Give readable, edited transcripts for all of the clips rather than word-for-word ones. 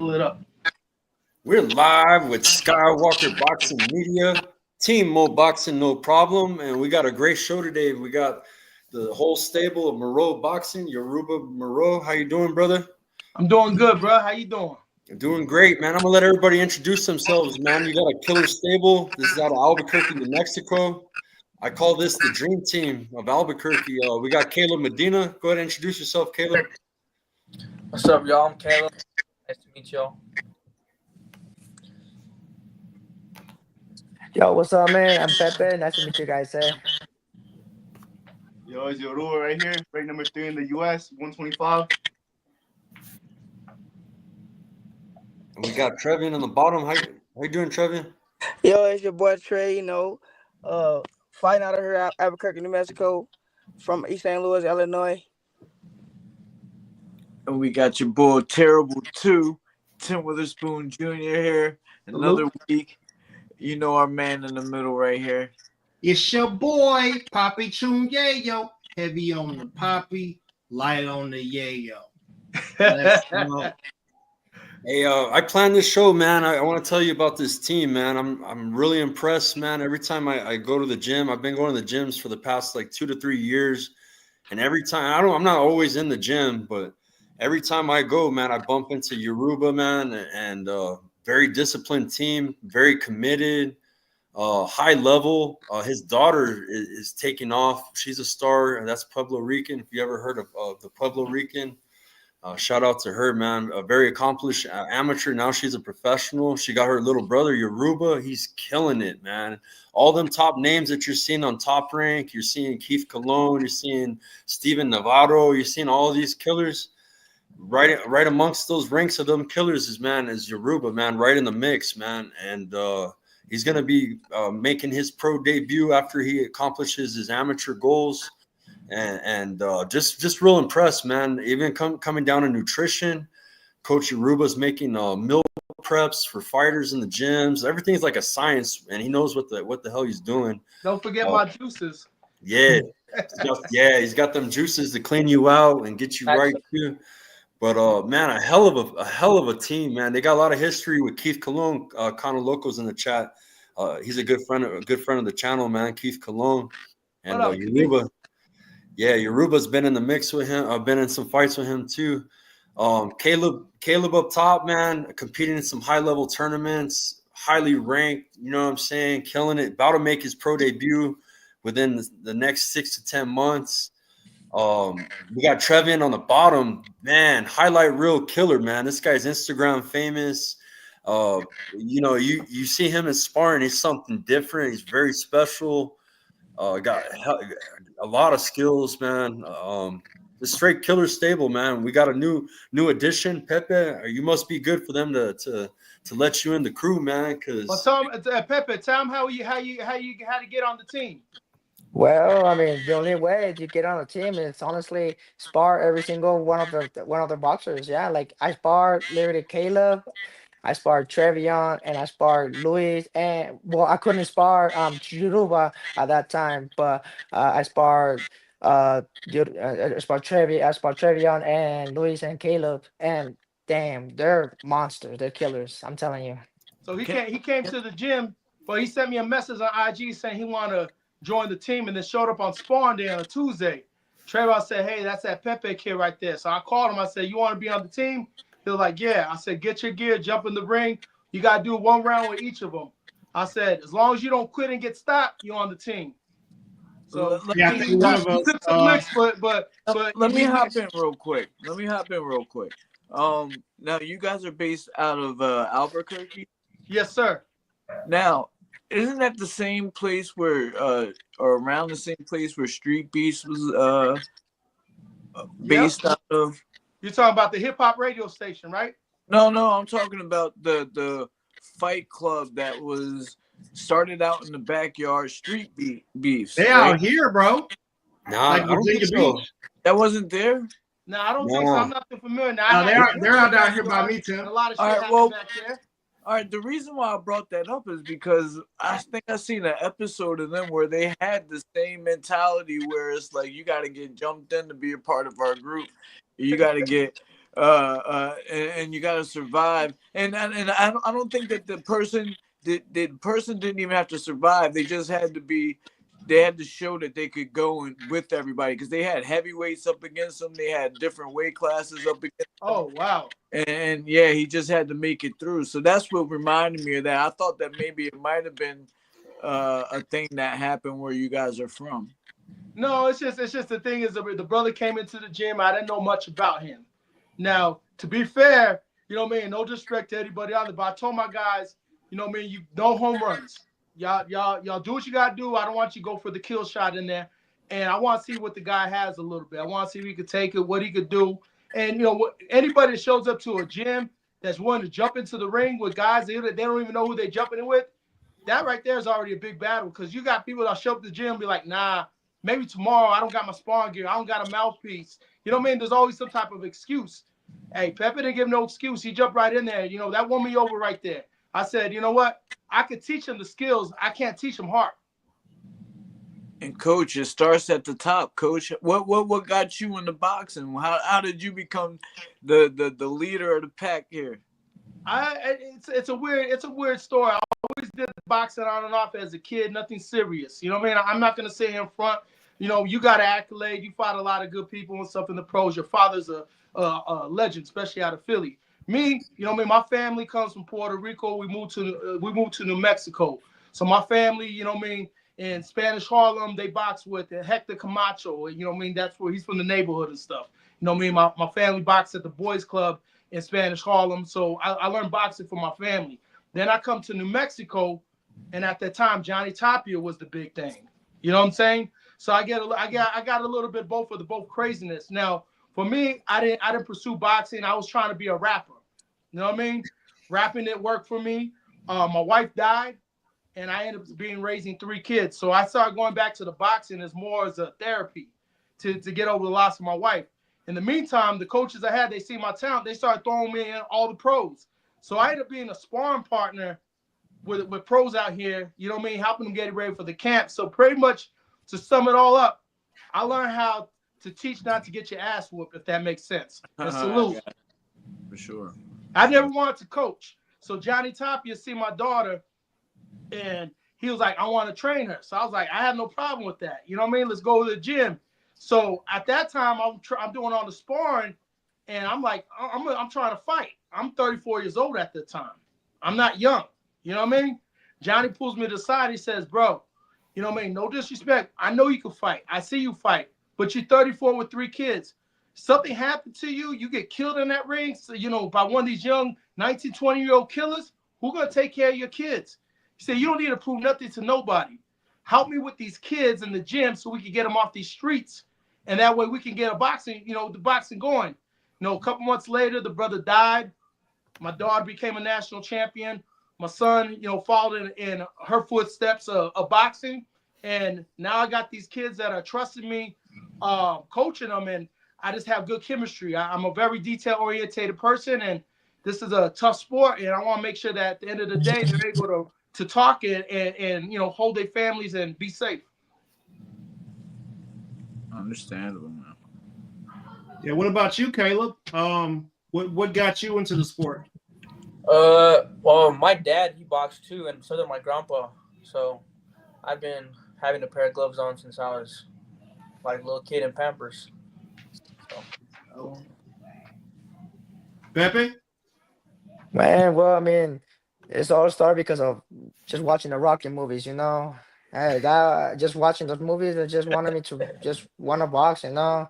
pull it up. We're live with Skywalker Boxing Media, Team Mo Boxing, no problem. And we got a great show today. We got the whole stable of Moreu Boxing, Yoruba Moreu. How you doing, brother? I'm doing good, bro. How you doing? I'm doing great, man. I'm going to let everybody introduce themselves, man. You got a killer stable. This is out of Albuquerque, New Mexico. I call this the dream team of Albuquerque. We got Kaleb Medina. Go ahead and introduce yourself, Kaleb. What's up, y'all? I'm Kaleb. Nice to meet y'all. Yo, what's up, man? I'm Pepe. Nice to meet you guys. Yo, it's Yoruba right here, ranked number 3 in the U.S., 125. And we got Trevion on the bottom. How you doing, Trevion? Yo, it's your boy Trey, fighting out of here at Albuquerque, New Mexico, from East St. Louis, Illinois. And we got your boy Terrible 2, Tim Witherspoon Jr. here. Another week. You know our man in the middle right here. It's your boy, Poppy Chun Yayo. Heavy on the Poppy, light on the Yayo. Hey, I planned this show, man. I want to tell you about this team, man. I'm really impressed, man. Every time I go to the gym, I've been going to the gyms for the past like 2 to 3 years, and every time I'm not always in the gym, but every time I go, man, I bump into Yoruba, man, and very disciplined team, very committed, high level. His daughter is taking off. She's a star, and that's Puerto Rican. If you ever heard of the Puerto Rican, shout out to her, man. A very accomplished amateur. Now she's a professional. She got her little brother, Yoruba. He's killing it, man. All them top names that you're seeing on Top Rank, you're seeing Keith Colon, you're seeing Steven Navarro, you're seeing all these killers. Right amongst those ranks of them killers is Yoruba, man, right in the mix, man. And he's going to be making his pro debut after he accomplishes his amateur goals. And just real impressed, man. Even coming down to nutrition, Coach Yoruba's making meal preps for fighters in the gyms. Everything's like a science, and he knows what the hell he's doing. Don't forget my juices. Yeah, he's got them juices to clean you out and get you right too. But man, a hell of a team, man. They got a lot of history with Keith Colon. Connor Locos in the chat. He's a good friend of the channel, man. Keith Colon and Yoruba. Yeah, Yoruba's been in the mix with him. I've been in some fights with him too. Kaleb up top, man, competing in some high level tournaments, highly ranked. You know what I'm saying? Killing it. About to make his pro debut within the next 6 to 10 months. We got Trevion on the bottom, man. Highlight reel killer, man. This guy's Instagram famous. You see him in sparring. He's something different. He's very special. Got a lot of skills, man. The straight killer stable, man. We got a new addition, Pepe. You must be good for them to let you in the crew, man. Cause Pepe, tell him how you to get on the team. Well, I mean, the only way to get on the team is honestly spar every single one of the boxers. Yeah, like I sparred literally Kaleb, I sparred Trevion, and I sparred Luis. And well, I couldn't spar Yoruba at that time, but I sparred Trevion and Luis and Kaleb, and damn, they're monsters. They're killers. I'm telling you. So he came to the gym, but he sent me a message on IG saying he wanted to join the team, and then showed up on Spawn Day on a Tuesday. Trevion said, "Hey, that's that Pepe kid right there." So I called him. I said, "You want to be on the team?" He was like, "Yeah." I said, "Get your gear, jump in the ring. You got to do 1 round with each of them." I said, "As long as you don't quit and get stopped, you're on the team." So yeah, he took some licks, but let me hop in real quick. Now you guys are based out of Albuquerque? Yes, sir. Now, isn't that the same place where, or around the same place where Street Beast was based out of? You're talking about the hip hop radio station, right? No, I'm talking about the fight club that was started out in the backyard, Street Beefs. They out here, bro. Nah, like I don't think so. That wasn't there? No, I don't think so. I'm not too familiar. Now, they're out down here by me, Tim. A lot of shit happened back there. All right, the reason why I brought that up is because I think I seen an episode of them where they had the same mentality where it's like you got to get jumped in to be a part of our group. You got to get and you got to survive. And I don't think that the person didn't even have to survive. They just had to be. They had to show that they could go with everybody because they had heavyweights up against them. They had different weight classes up against them. Oh, wow. And yeah, he just had to make it through. So that's what reminded me of that. I thought that maybe it might have been a thing that happened where you guys are from. No, it's just the thing is the brother came into the gym. I didn't know much about him. Now, to be fair, you know what I mean? No disrespect to anybody out there, but I told my guys, you know what I mean? You no home runs. Y'all do what you gotta do. I don't want you to go for the kill shot in there. And I want to see what the guy has a little bit. I want to see if he could take it, what he could do. And you know, anybody that shows up to a gym that's willing to jump into the ring with guys they don't even know who they're jumping in with, that right there is already a big battle. Because you got people that show up to the gym and be like, nah, maybe tomorrow I don't got my sparring gear, I don't got a mouthpiece. You know what I mean? There's always some type of excuse. Hey, Pepe didn't give no excuse. He jumped right in there. You know, that won me over right there. I said, you know what? I could teach him the skills. I can't teach him heart. And Coach, it starts at the top. Coach, what got you into boxing? How did you become the leader of the pack here? It's a weird story. I always did boxing on and off as a kid, nothing serious. You know what I mean? I'm not gonna sit here in front. You know, you got an accolade. You fought a lot of good people and stuff in the pros. Your father's a legend, especially out of Philly. Me, you know what I mean? My family comes from Puerto Rico. We moved to New Mexico. So my family, you know what I mean, in Spanish Harlem, they box with Hector Camacho. You know what I mean? That's where he's from the neighborhood and stuff. You know what I mean? My family boxed at the boys club in Spanish Harlem. So I learned boxing from my family. Then I come to New Mexico, and at that time, Johnny Tapia was the big thing. You know what I'm saying? So I got a little bit both of the both craziness. Now, for me, I didn't pursue boxing. I was trying to be a rapper. You know what I mean? Rapping didn't work for me. My wife died, and I ended up raising 3 kids. So I started going back to the boxing as more as a therapy to get over the loss of my wife. In the meantime, the coaches I had, they see my talent. They started throwing me in all the pros. So I ended up being a sparring partner with pros out here, you know what I mean, helping them get ready for the camp. So pretty much to sum it all up, I learned how to teach not to get your ass whooped, if that makes sense. And salute. For sure. I never wanted to coach. So Johnny Tapia see my daughter, and he was like, I want to train her. So I was like, I have no problem with that. You know what I mean? Let's go to the gym. So at that time, I'm doing all the sparring, and I'm like, I'm trying to fight. I'm 34 years old at the time. I'm not young. You know what I mean? Johnny pulls me to the side. He says, bro, you know what I mean? No disrespect. I know you can fight. I see you fight. But you're 34 with 3 kids. Something happened to you, you get killed in that ring, so, you know, by one of these young 19, 20-year-old killers, who's going to take care of your kids? He said, you don't need to prove nothing to nobody. Help me with these kids in the gym so we can get them off these streets. And that way we can get the boxing going. You know, a couple months later, the brother died. My daughter became a national champion. My son, you know, followed in her footsteps of boxing. And now I got these kids that are trusting me, coaching them, and I just have good chemistry. I'm a very detail-oriented person, and this is a tough sport, and I want to make sure that at the end of the day, they're able to talk and you know, hold their families and be safe. Understandable, man. Yeah, what about you, Kaleb? What got you into the sport? Well, my dad, he boxed too, and so did my grandpa. So I've been having a pair of gloves on since I was like a little kid in Pampers. So. Pepe? Man, well, I mean, it's all started because of just watching the Rocky movies, you know. Hey, that just watching those movies, it just wanted me to just want to box, you know.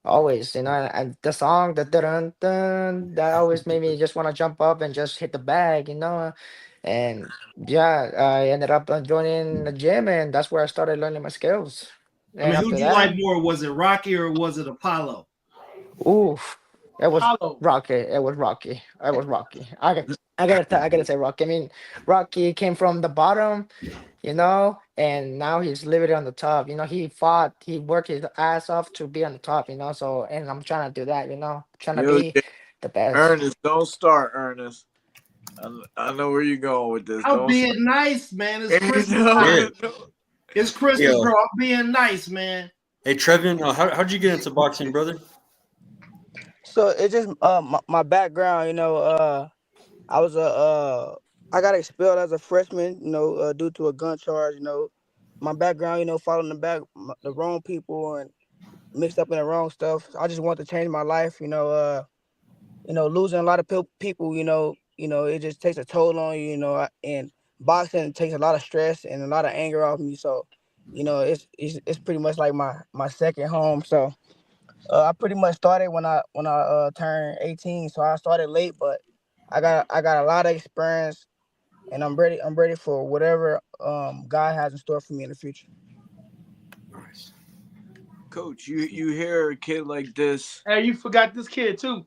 Always, you know, and the song, the dun dun, that always made me just want to jump up and just hit the bag, you know. And yeah, I ended up joining the gym, and that's where I started learning my skills. I mean, And who after do you that, like more? Was it Rocky or was it Apollo? oof, it was Hollow. Rocky. It was Rocky. It was Rocky. I gotta say Rocky. I mean, Rocky came from the bottom, you know, and now he's living on the top. You know, he worked his ass off to be on the top, you know. So, and I'm trying to do that, you know, trying to be the best. Ernest, don't start, Ernest. I know where you're going with this. I'm being nice, man. It's Christmas. Yeah. It's Christmas, bro. I'm being nice, man. Hey, Trevion, how'd you get into boxing, brother? So it's just my background, I was I got expelled as a freshman, due to a gun charge, my background, following the wrong people and mixed up in the wrong stuff. I just want to change my life, losing a lot of people, it just takes a toll on you, and boxing takes a lot of stress and a lot of anger off me. So, it's pretty much like my second home. So, I pretty much started when I turned 18. So I started late, but I got a lot of experience, and I'm ready for whatever God has in store for me in the future. Nice. Coach, you hear a kid like this. Hey, you forgot this kid too.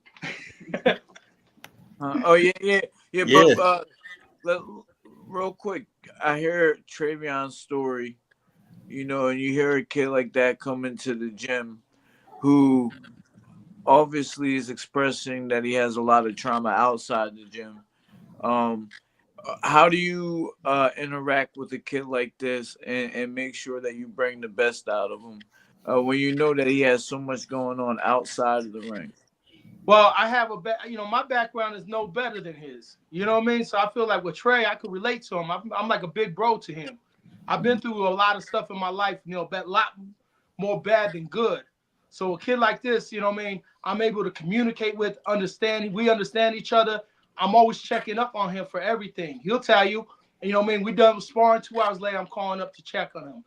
Oh yeah. Yeah. But real quick, I hear Trevion's story, and you hear a kid like that come into the gym who obviously is expressing that he has a lot of trauma outside the gym. How do you interact with a kid like this and make sure that you bring the best out of him when you know that he has so much going on outside of the ring? Well, I have my background is no better than his. You know what I mean? So I feel like with Trey, I could relate to him. I'm like a big bro to him. I've been through a lot of stuff in my life, a lot more bad than good. So a kid like this, you know what I mean? I'm able to communicate with, understand. We understand each other. I'm always checking up on him for everything. He'll tell you, you know what I mean? We done sparring 2 hours later. I'm calling up to check on him.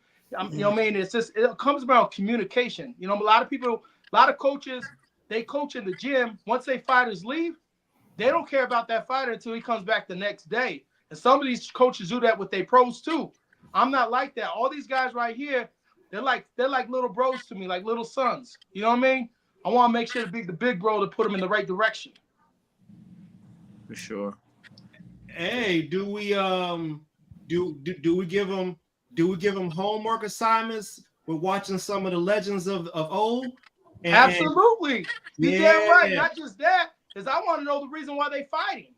You know what I mean? It's just, it comes around communication. A lot of coaches, they coach in the gym. Once they fighters leave, they don't care about that fighter until he comes back the next day. And some of these coaches do that with their pros too. I'm not like that. All these guys right here, they're like little bros to me, like little sons. You know what I mean? I want to make sure to be the big bro to put them in the right direction. For sure. Hey, do we give them homework assignments? We're watching some of the legends of old. Absolutely. You're damn right. Not just that, because I want to know the reason why they fighting.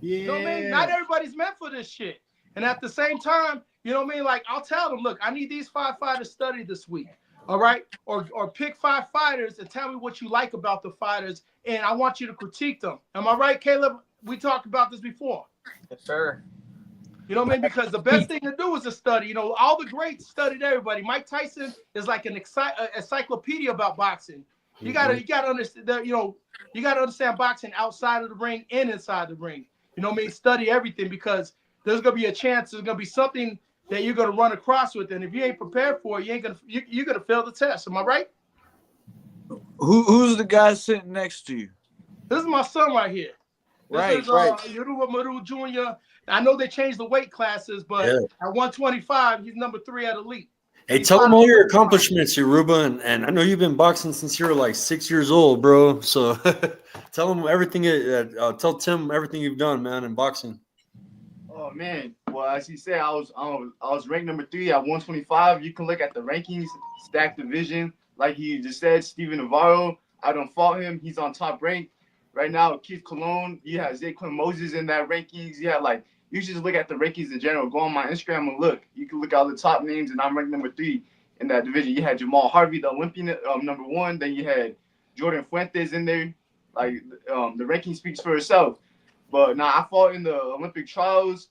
Yeah. You know what I mean? Not everybody's meant for this shit. And at the same time, you know what I mean? Like, I'll tell them, look, I need these 5 fighters studied this week. All right? Or pick 5 fighters and tell me what you like about the fighters, and I want you to critique them. Am I right, Kaleb? We talked about this before. Yes, sir. You know what I mean? Because the best thing to do is to study. All the greats studied everybody. Mike Tyson is like an encyclopedia about boxing. You gotta understand that, you gotta understand boxing outside of the ring and inside the ring. You know what I mean? Study everything, because there's gonna be a chance, there's gonna be something that you're gonna run across with, and if you ain't prepared for it, you're gonna fail the test. Am I right? Who's the guy sitting next to you? This is my son right here. This is Yoruba Moreu Jr. I know they changed the weight classes, but at 125, he's number 3 at elite. Hey, tell them all your accomplishments, Yoruba, and I know you've been boxing since you were like 6 years old, bro. So tell them everything. Tell Tim everything you've done, man, in boxing. Oh man, well, as he said, I was ranked number 3 at 125. You can look at the rankings, stacked division, like he just said. Steven Navarro, I don't fought him. He's on top rank right now. Keith Cologne, you have Zaquin Moses in that rankings. You should just look at the rankings in general. Go on my Instagram and look. You can look at all the top names, and I'm ranked number 3 in that division. You had Jamal Harvey, the Olympian, number 1. Then you had Jordan Fuentes in there. Like, the ranking speaks for itself. But now I fought in the Olympic trials,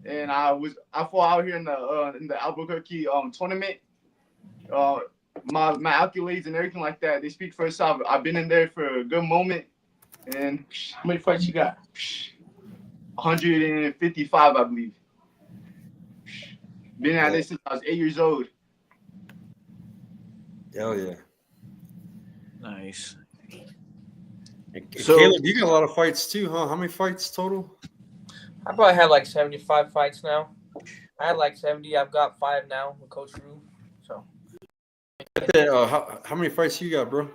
and I fought out here in the Albuquerque tournament. My accolades and everything like that, they speak for itself. I've been in there for a good moment. And how many fights you got? 155, I believe. Been at this since I was 8 years old. Hell yeah. Nice. So, Kaleb, you got a lot of fights too, huh? How many fights total? I probably had like 75 fights now. I had like 70. I've got 5 now with Coach Yoruba. So. How many fights you got, bro?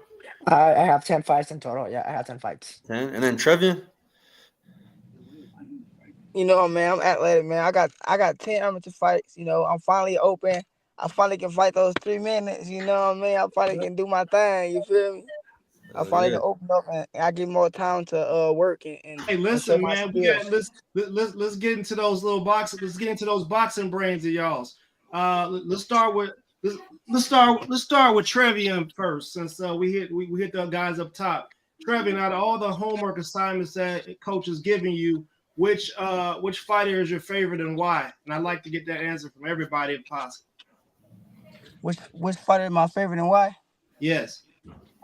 I have 10 fights in total. Yeah, I have 10 fights. 10, and then Trevion. Man, I'm athletic, man. I got 10 amateur fights. I'm finally open. I finally can fight those 3 minutes. You know what I mean? I finally can do my thing. You feel me? I finally can open up, and I get more time to work and. Hey, listen, man. Let's get into those little boxing. Let's get into those boxing brains of y'all's. Let's start with Trevion first, since we hit the guys up top. Trevion, out of all the homework assignments that coach is giving you, which fighter is your favorite and why? And I'd like to get that answer from everybody if possible. Which fighter is my favorite and why? Yes.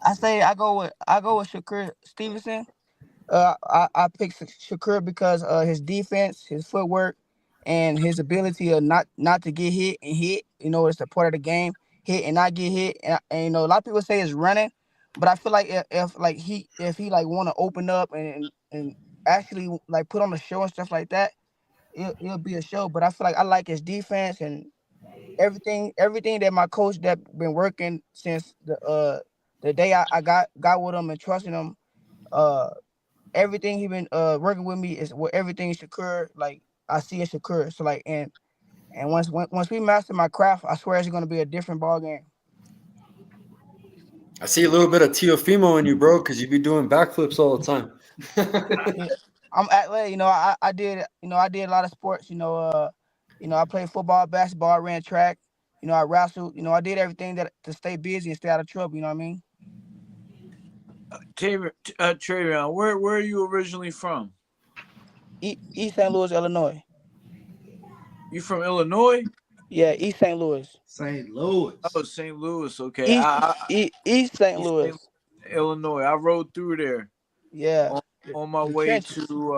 I say I go with Shakur Stevenson. I picked Shakur because his defense, his footwork, and his ability of not to get hit and hit. You know, it's a part of the game. Hit and not get hit. And you know, a lot of people say it's running, but I feel like if he like want to open up and actually like put on a show and stuff like that, it'll be a show. But I feel like I like his defense and everything that my coach that been working since the day I got with him and trusting him. Everything he been working with me is what everything Shakur like I see in Shakur. So like and once we master my craft, I swear it's gonna be a different ball game. I see a little bit of Teofimo in you, bro, because you be doing backflips all the time. Yeah, I'm athletic, you know. I did I did a lot of sports. I played football, basketball, I ran track. I wrestled. I did everything that to stay busy and stay out of trouble. You know what I mean? Trevion, where are you originally from? East St. Louis, Illinois. You from Illinois? Yeah, East St. Louis. St. Louis. Oh, St. Louis. Okay. East St. Louis. Illinois. I rode through there. Yeah. On my way trenches. to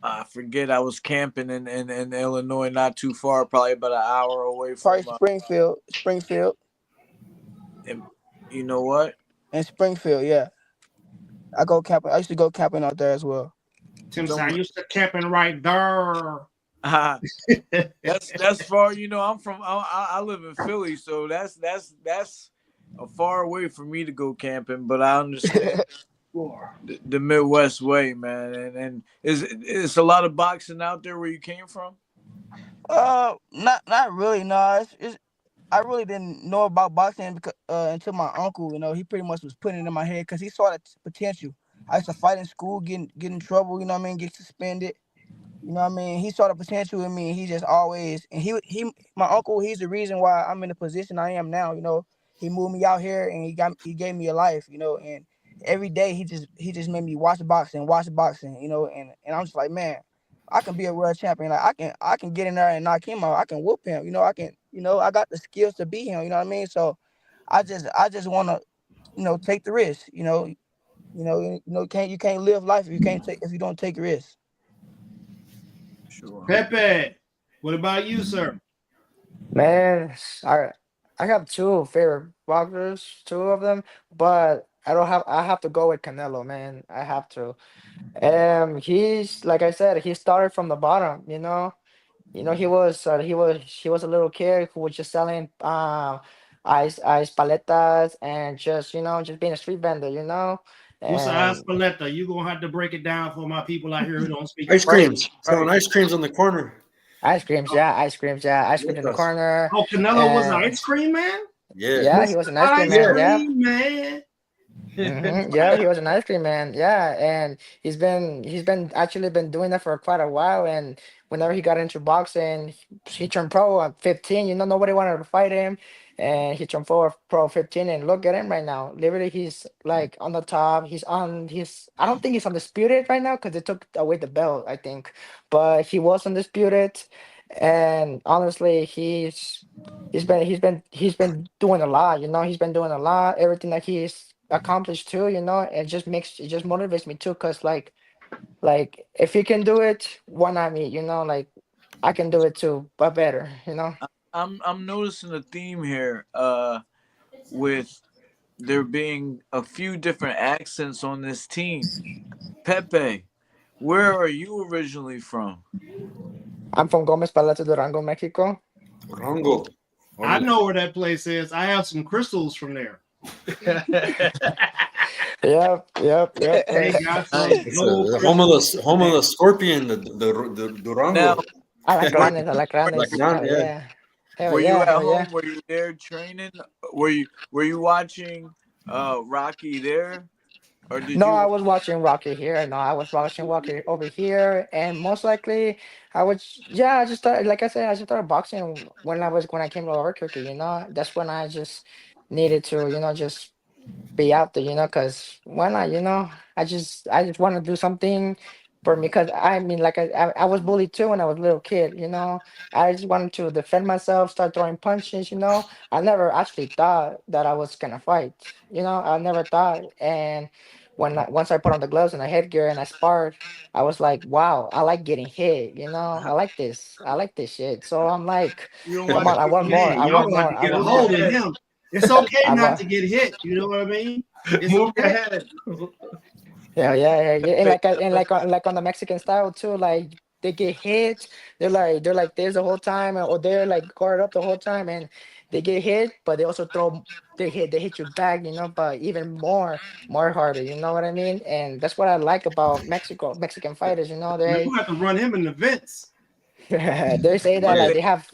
I forget. I was camping in Illinois, not too far, probably about an hour away from Springfield. And you know what? In Springfield, yeah. I go camping. I used to go camping out there as well. Tim said, I used to camping right there. That's far. I live in Philly, so that's a far away for me to go camping. But I understand the Midwest way, man. And is a lot of boxing out there where you came from? Not really. No, I really didn't know about boxing because until my uncle. He pretty much was putting it in my head because he saw the potential. I used to fight in school, get in trouble. You know what I mean? Get suspended. You know what I mean? He saw the potential in me. And he just always and my uncle. He's the reason why I'm in the position I am now. He moved me out here and he gave me a life. And every day he just made me watch boxing. And I'm just like, man, I can be a world champion. Like I can get in there and knock him out. I can whoop him. I can. I got the skills to beat him. You know what I mean? So I just want to take the risk. You can't live life if you don't take risks. Sure. Pepe, what about you, sir? Man, I have two favorite boxers, two of them, but I have to go with Canelo, man. I have to. He's like I said, he started from the bottom, he was a little kid who was just selling ice paletas and just being a street vendor. What's an And aspaletta? You're going to have to break it down for my people out here who don't speak Ice Spanish. creams. Selling ice creams on the corner. ice creams in the corner. Oh, Canelo was an ice cream man? Yeah, he was an ice cream man. Yeah. Cream man. Yeah, he was an ice cream man. Yeah, and he's been actually been doing that for quite a while. And whenever he got into boxing, he turned pro at 15. Nobody wanted to fight him, and he turned pro 15. And look at him right now. Literally, he's like on the top. I don't think he's undisputed right now because they took away the belt, I think, but he was undisputed. And honestly, he's been doing a lot. He's been doing a lot. Everything that he's accomplished too. It just motivates me too. Cause like if he can do it, why not me? Like I can do it too, but better. I'm noticing a theme here. With there being a few different accents on this team. Pepe, where are you originally from? I'm from Gomez Palacio, Durango, Mexico. Durango. I know where that place is. I have some crystals from there. Yep. They got some The home of the scorpion, the Durango. Now, Alacranes. Yeah. Hell were you yeah, at hell home? yeah. Were you there training? Were you watching Rocky there, or did No, you? I was watching Rocky here. No, I was watching Rocky over here, and most likely, I just started. Like I said, I just started boxing when I came to Albuquerque. That's when I just needed to, just be out there, because why not, I just want to do something for me, because I mean, like I was bullied too when I was a little kid, I just wanted to defend myself, start throwing punches, I never actually thought that I was gonna fight, I never thought. And once I put on the gloves and the headgear and I sparred, I was like, wow, I like getting hit, I like this shit. So I'm like, You don't come want to on, I get want more, man. I Y'all want about more, to I get a want Move your hold more. of head. him. It's okay I not want to get hit. You know what I mean? It's Move your okay. head. Yeah, yeah, yeah, yeah. And like on the Mexican style too, like they get hit, they're like this the whole time, or they're like guarded up the whole time, and they get hit, but they also they hit you back, but even more harder, you know what I mean? And that's what I like about Mexican fighters, Man, they we have to run him in the vents. they say that Yeah. like they have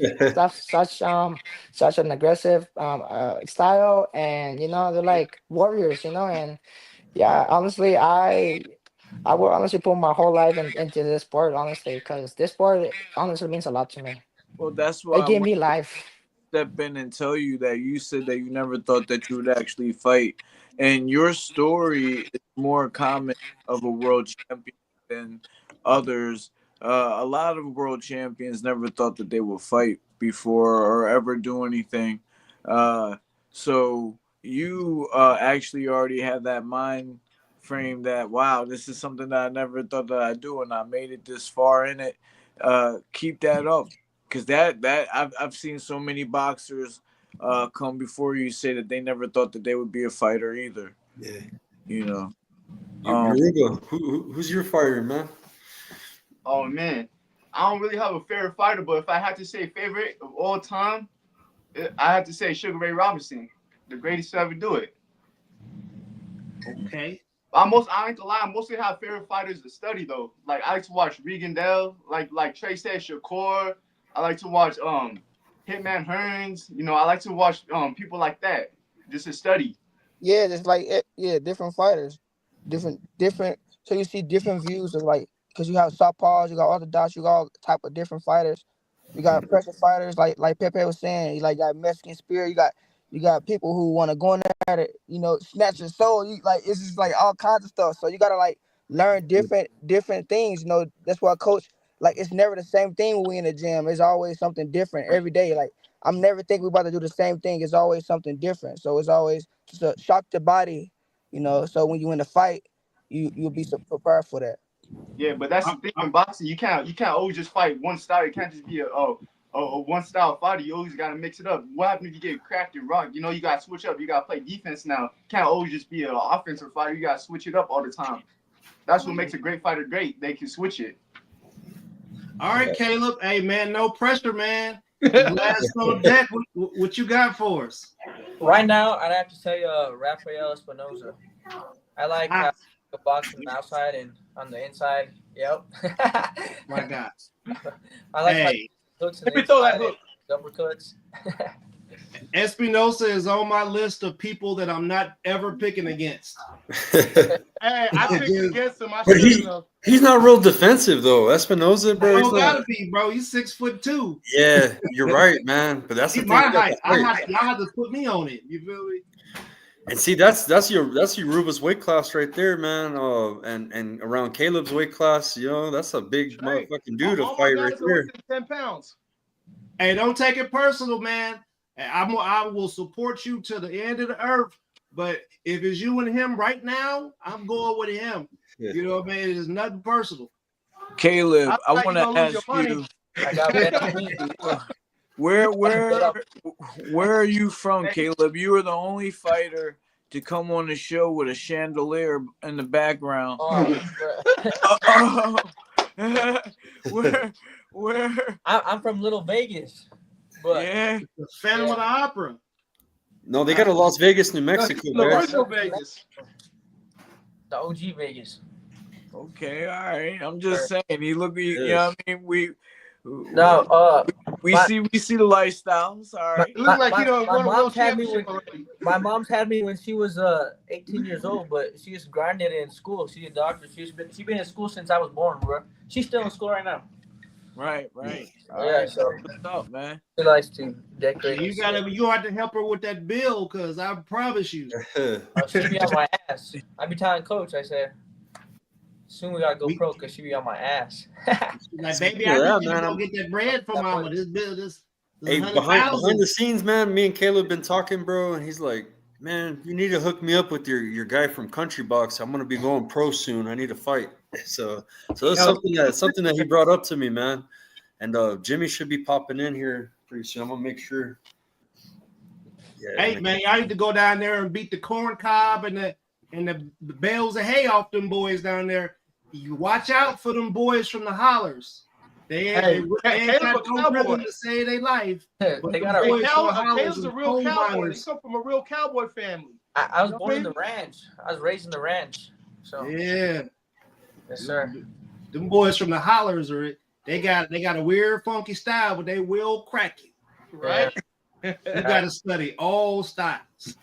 such an aggressive style, and they're like warriors, and yeah, honestly, I would honestly put my whole life into this sport, honestly, because this sport honestly means a lot to me. Well, that's It why I gave want me life. to step in and tell you that you said that you never thought that you would actually fight, and your story is more common of a world champion than others. A lot of world champions never thought that they would fight before or ever do anything. Uh, so you actually already have that mind frame that wow, this is something that I never thought that I'd do, and I made it this far in it. Keep that up, because that I've seen so many boxers come before you say that they never thought that they would be a fighter either. Yeah. You know. Yoruba, who's your fighter, man? Oh man, I don't really have a favorite fighter, but if I had to say favorite of all time, I have to say Sugar Ray Robinson, the greatest to ever do it. Okay. I ain't gonna lie, I mostly have favorite fighters to study though. Like I like to watch Regan Dell, like Trey said, Shakur. I like to watch Hitman Hearns. I like to watch people like that just to study. Yeah, it's like yeah, different fighters, different. So you see different views of like, because you have southpaws, you got orthodox, you got all type of different fighters. You got pressure fighters, like Pepe was saying. You like got Mexican spirit. You got people who want to go in there to snatch your soul. Like it's just like all kinds of stuff. So you gotta like learn different things. That's why coach, like, it's never the same thing when we in the gym. It's always something different every day. Like I'm never think we about to do the same thing. It's always something different. So it's always just to shock the body. So when you in the fight, you'll be so prepared for that. Yeah, but that's the thing in boxing. You can't always just fight one style. It can't just be a one style fighter. You always gotta mix it up. What happens if you get cracked and rocked? You gotta switch up. You gotta play defense now. Can't always just be an offensive fighter. You gotta switch it up all the time. That's what makes a great fighter great. They can switch it. All right, Kaleb. Hey, man, no pressure, man. Last on deck. What you got for us? Right now, I'd have to say Rafael Espinoza. I like how he box from the outside and on the inside. Yep. My God. I like how Hey, he hooks Let me throw that inside hook. and uppercuts. Espinosa is on my list of people that I'm not ever picking against. Hey, I picked against him. I But shouldn't have. he's not real defensive though. Espinoza, bro. You He's don't not. gotta be, bro. He's 6'2". Yeah, you're right, man. But that's the He's thing. my height. Right. Y'all have to put me on it. You feel me? And see, that's Yoruba's weight class right there, man. And around Caleb's weight class, that's a big motherfucking dude to All fight my right guys are there. within 10 pounds. Hey, don't take it personal, man. I will support you to the end of the earth. But if it's you and him right now, I'm going with him. Yeah. You know what I mean? It is nothing personal. Caleb, I like want you to gonna lose your ask money. you, I got bet on me. where are you from, Caleb? You are the only fighter to come on the show with a chandelier in the background. Oh, where? I'm from Little Vegas, but Yeah. The Phantom of the Opera. No, they got a Las Vegas, New Mexico, The man. original Vegas. the OG Vegas. Okay, all right. I'm just saying. You know what I mean? No, we see the lifestyles. All right. It looks like he don't my won a world mom's had me championship when already. my mom's had me when she was 18 years old, but she just grinded in school. She's a doctor. She's been in school since I was born, bro. She's still in school right now. Right. All Yeah, right. so What's up, man? she likes to Hey, decorate. you have to help her with that bill, cause I promise you, Oh, she be on my ass. I be telling Coach, I said, soon we gotta go we pro because she be on my ass. like, baby, Speaking I of need that, you to man, go get that bread from mama. This bill, this hey, behind the scenes, man, me and Caleb been talking, bro, and he's like, man, you need to hook me up with your guy from Country Box. I'm gonna be going pro soon. I need to fight. So that's something that he brought up to me, man. And Jimmy should be popping in here pretty soon. I'm gonna make sure. Yeah, Hey man, y'all need to go down there and beat the corn cob and the bales of hay off them boys down there. You watch out for them boys from the hollers. They ain't got no rhythm to save their life. But They the got boys from the hollers Caleb's a and real coal cowboy. He miners. come from a real cowboy family. I was born in the ranch. I was raised in the ranch. So Yeah, yes, sir. them boys from the hollers they got a weird funky style, but they will crack you. Right? You got to study all styles.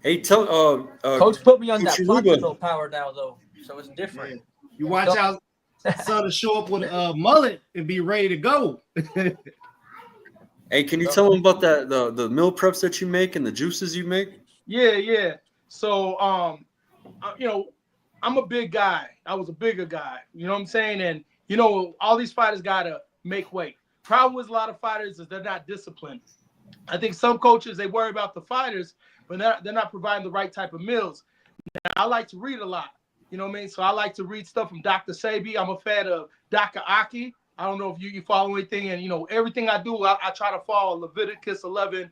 Hey, tell Coach put me on Coach that Yoruba. Platinum power now though, so it's different. Yeah. You watch out, son, to show up with a mullet and be ready to go. Hey, can you tell him about the meal preps that you make and the juices you make? Yeah. So, you know, I'm a big guy. I was a bigger guy. You know what I'm saying? And you know, all these fighters gotta make weight. Problem with a lot of fighters is they're not disciplined. I think some coaches they worry about the fighters, but they're not providing the right type of meals. Now, I like to read a lot. You know what I mean? So I like to read stuff from Dr. Sebi. I'm a fan of Dr. Aki. I don't know if you follow anything, and you know everything I do, I try to follow Leviticus 11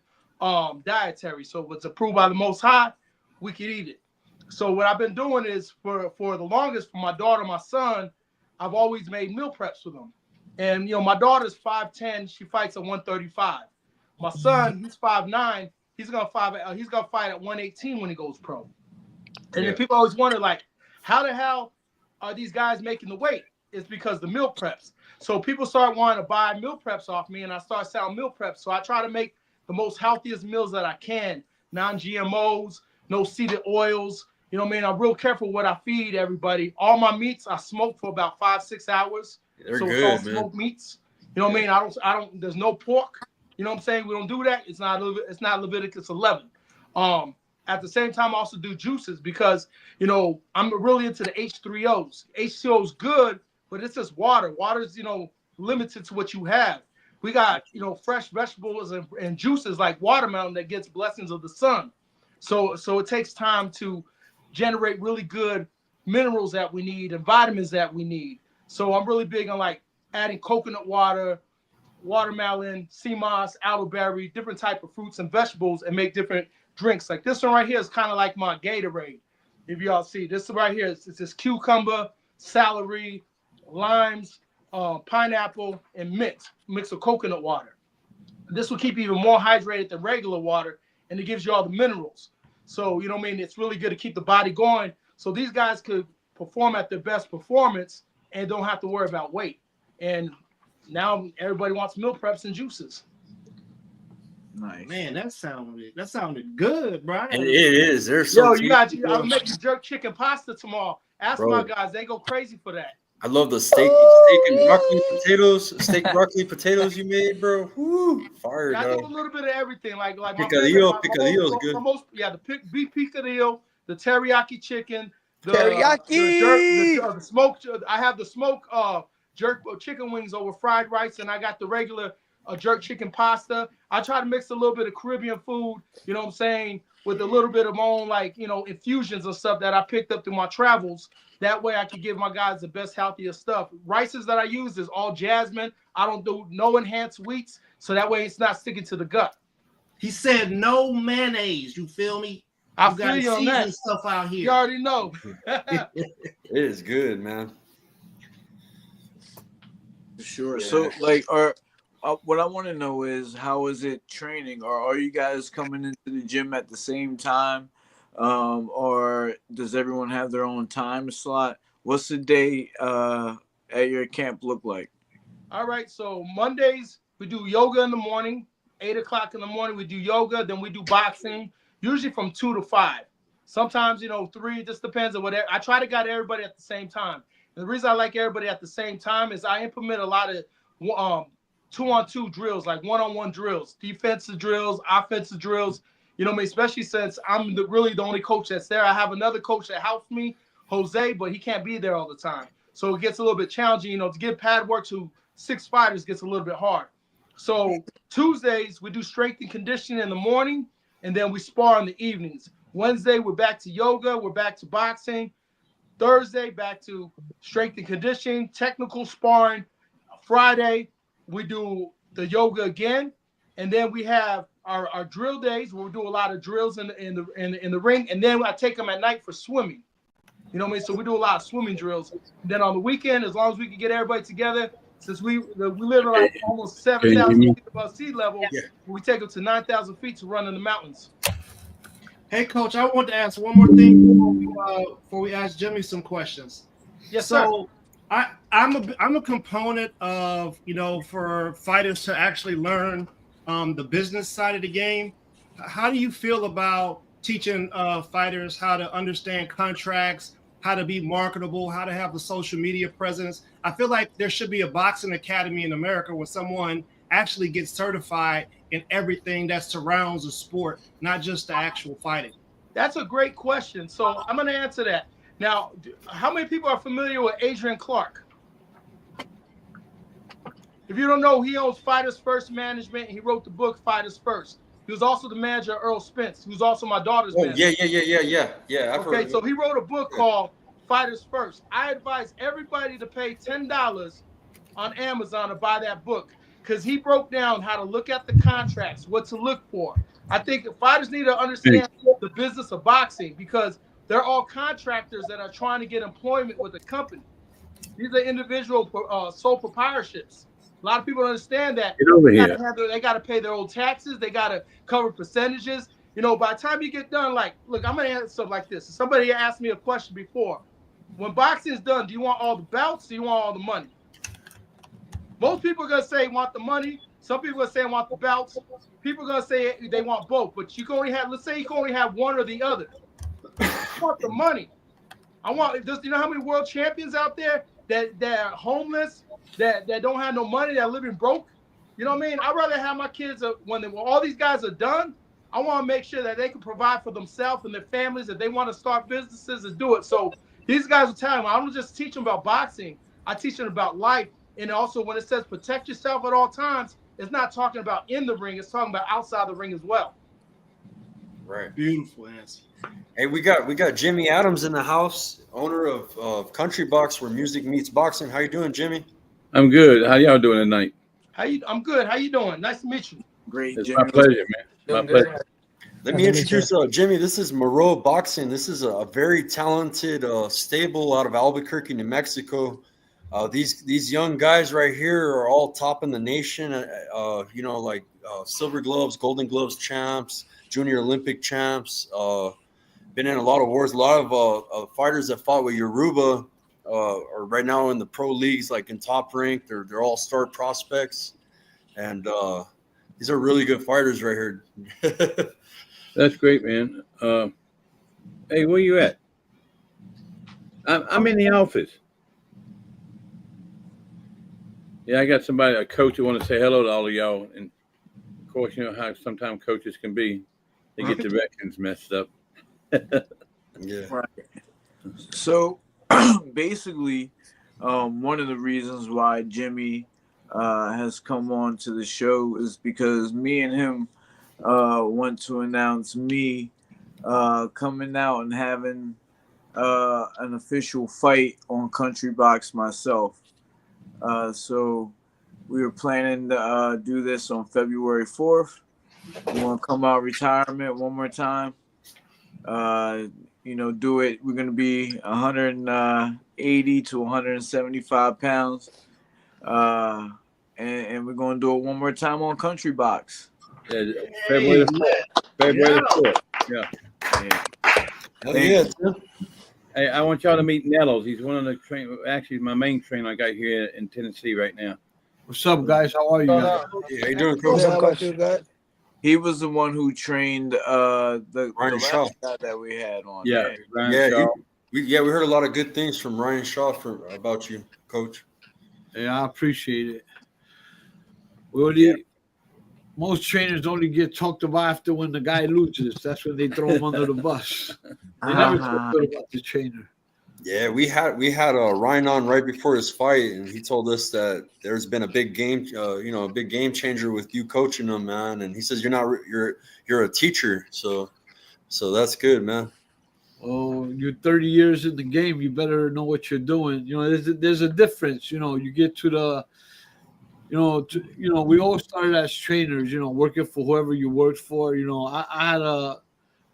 dietary. So if it's approved by the Most High, we can eat it. So what I've been doing is for the longest, for my daughter, my son, I've always made meal preps for them. And you know, my daughter's 5'10", she fights at 135. My son, he's 5'9", he's gonna fight at 118 when he goes pro. And then people always wonder, like, how the hell are these guys making the weight? It's because the meal preps. So people start wanting to buy meal preps off me, and I start selling meal preps. So I try to make the most healthiest meals that I can, non-GMOs, no seeded oils. You know what I mean? I'm real careful what I feed everybody. All my meats I smoke for about 5-6 hours. They're so good, it's all man. smoked meats. You know what I mean? I don't. There's no pork. You know what I'm saying? We don't do that. It's not Leviticus 11. At the same time, I also do juices because, you know, I'm really into the H3Os. H2O's good, but it's just water. Water's, you know, limited to what you have. We got, you know, fresh vegetables and juices like watermelon that gets blessings of the sun. So it takes time to generate really good minerals that we need and vitamins that we need. So I'm really big on like adding coconut water, watermelon, sea moss, elderberry, different type of fruits and vegetables, and make different drinks. Like this one right here is kind of like my Gatorade. If y'all see this right here, it's this cucumber, celery, limes, pineapple, and mint mixed with coconut water. This will keep you even more hydrated than regular water, and it gives you all the minerals. So, you know what I mean? It's really good to keep the body going. So these guys could perform at their best performance and don't have to worry about weight. And now everybody wants meal preps and juices. Nice. Man, that sounded good, bro. And it is. They're so Yo, tasty, bro. I'm making jerk chicken pasta tomorrow. Ask Bro. my guys, they go crazy for that. I love the steak and broccoli potatoes you made, bro. Woo, fire, Yeah, I do dog. a little bit of everything. Like my Picadillo favorite, is good. the beef picadillo, the teriyaki chicken, the Teriyaki! the smoked. I have the smoked jerk chicken wings over fried rice, and I got the regular jerk chicken pasta. I try to mix a little bit of Caribbean food, you know what I'm saying, with a little bit of my own, like, you know, infusions and stuff that I picked up through my travels. That way I can give my guys the best, healthiest stuff. Rices that I use is all jasmine. I don't do no enhanced wheats, so that way it's not sticking to the gut. He said no mayonnaise. You feel me? I You feel got you on that. seasoned stuff out You here. already know. It is good, man. Sure. Yeah. So, like, what I want to know is how is it training? Or are you guys coming into the gym at the same time? Or does everyone have their own time slot? What's the day at your camp look like? All right, so Mondays we do yoga in the morning, 8 o'clock in the morning we do yoga, then we do boxing, usually from 2 to 5. Sometimes, you know, 3, just depends on whatever. I try to get everybody at the same time. And the reason I like everybody at the same time is I implement a lot of 2-on-2 drills, like one-on-one drills, defensive drills, offensive drills. You know what I mean? Especially since I'm really the only coach that's there. I have another coach that helps me, Jose, but he can't be there all the time. So it gets a little bit challenging. You know, to give pad work to 6 fighters gets a little bit hard. So Tuesdays, we do strength and conditioning in the morning, and then we spar in the evenings. Wednesday, we're back to yoga. We're back to boxing. Thursday, back to strength and conditioning, technical sparring. Friday, we do the yoga again. And then we have our drill days where we do a lot of drills in the ring. And then I take them at night for swimming. You know what I mean? So we do a lot of swimming drills. And then on the weekend, as long as we can get everybody together, since we live at like almost 7,000 feet above sea level, we take them to 9,000 feet to run in the mountains. Hey, Coach, I want to ask one more thing before we ask Jimmy some questions. Yes, so, sir. I'm a component of, you know, for fighters to actually learn the business side of the game. How do you feel about teaching fighters how to understand contracts, how to be marketable, how to have the social media presence? I feel like there should be a boxing academy in America where someone actually gets certified in everything that surrounds the sport, not just the actual fighting. That's a great question. So I'm going to answer that. Now, how many people are familiar with Adrian Clark? If you don't know, he owns Fighters First Management. He wrote the book Fighters First. He was also the manager of Earl Spence, who's also my daughter's manager. Yeah. Okay, so he wrote a book called Fighters First. I advise everybody to pay $10 on Amazon to buy that book because he broke down how to look at the contracts, what to look for. I think fighters need to understand the business of boxing because they're all contractors that are trying to get employment with a company. These are individual sole proprietorships. A lot of people don't understand that. They got to pay their own taxes. They got to cover percentages. You know, by the time you get done, like, look, I'm going to answer something like this. Somebody asked me a question before. When boxing is done, do you want all the belts or do you want all the money? Most people are going to say want the money. Some people are going to say want the belts. People are going to say they want both. But you can only have, let's say you can only have one or the other. I want the money. You know how many world champions out there that are homeless, that don't have no money, that are living broke? You know what I mean? I'd rather have my kids, when all these guys are done, I want to make sure that they can provide for themselves and their families. If they want to start businesses and do it. So these guys will tell them, I don't just teach them about boxing. I teach them about life. And also when it says protect yourself at all times, it's not talking about in the ring. It's talking about outside the ring as well. Right. Beautiful answer. Hey, we got Jimmy Adams in the house, owner of Country Box, where music meets boxing. How you doing, Jimmy? I'm good. How y'all doing tonight? I'm good. How you doing? Nice to meet you. Great, It's Jimmy. my pleasure, man. My pleasure. Let me introduce Jimmy. This is Moreu Boxing. This is a very talented stable out of Albuquerque, New Mexico. These young guys right here are all top in the nation. You know, like Silver Gloves, Golden Gloves champs, Junior Olympic champs. Been in a lot of wars. A lot of fighters that fought with Yoruba are right now in the pro leagues, like in Top Rank. They're all star prospects, and these are really good fighters right here. That's great, man. Hey, where you at? I'm in the office. Yeah, I got somebody, a coach, who want to say hello to all of y'all. And of course, you know how sometimes coaches can be. They get the veterans messed up. Yeah. Right. So basically, one of the reasons why Jimmy has come on to the show is because me and him want to announce me coming out and having an official fight on Country Box myself. So we were planning to do this on February 4th. We want to come out retirement one more time. You know, do it. We're going to be 180 to 175 pounds. And we're going to do it one more time on Country Box. Yeah, February the 4th. Yeah. Hell yeah, Tim. Hey, I want y'all to meet Nellos. He's one of the actually my main trainer I got here in Tennessee right now. What's up, guys? How are you guys? Yeah, how you doing, Coach? What's up, Coach? He was the one who trained the Ryan last Shaw. guy that we had on. Yeah, right? Ryan Shaw. We heard a lot of good things from Ryan Shaw about you, Coach. Yeah, I appreciate it. Most trainers only get talked about after when the guy loses. That's when they throw him under the bus. They never talk good about the trainer. Yeah, we had Ryan on right before his fight, and he told us that there's been a big game, a big game changer with you coaching him, man. And he says you're a teacher, so that's good, man. Oh, you're 30 years in the game. You better know what you're doing. There's a difference. You get to the, we all started as trainers. Working for whoever you worked for. I had a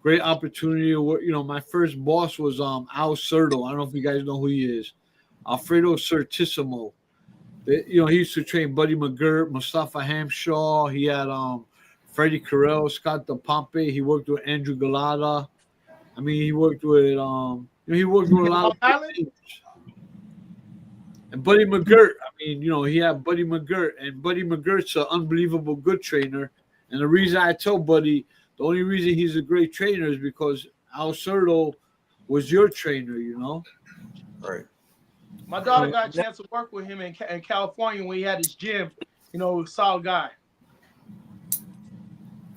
great opportunity to work. My first boss was Al Cerdo. I don't know if you guys know who he is. Alfredo Certissimo. He used to train Buddy McGirt, Mustafa Hamshaw. He had Freddie Carell, Scott DePompe. He worked with Andrew Galata. He worked with a lot of teams. And Buddy McGirt. He had Buddy McGirt, and Buddy McGirt's an unbelievable good trainer. And the reason I tell Buddy, the only reason he's a great trainer is because Al Cerdo was your trainer, Right. My daughter got a chance to work with him in California when he had his gym. Solid guy.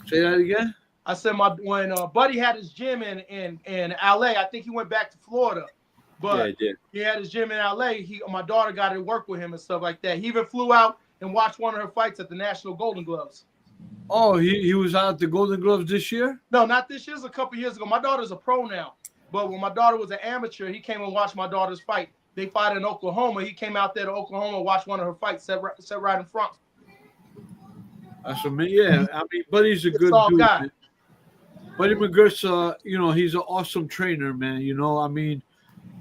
Say that again? I said when Buddy had his gym in LA, I think he went back to Florida. But he had his gym in LA. My daughter got to work with him and stuff like that. He even flew out and watched one of her fights at the National Golden Gloves. Oh, he was out at the Golden Gloves this year? No, not this year. It was a couple years ago. My daughter's a pro now. But when my daughter was an amateur, he came and watched my daughter's fight. They fought in Oklahoma. He came out there to Oklahoma and watched one of her fights, sat right in front. That's amazing. Yeah, Buddy's a good dude. Guy. Buddy McGirt's, he's an awesome trainer, man.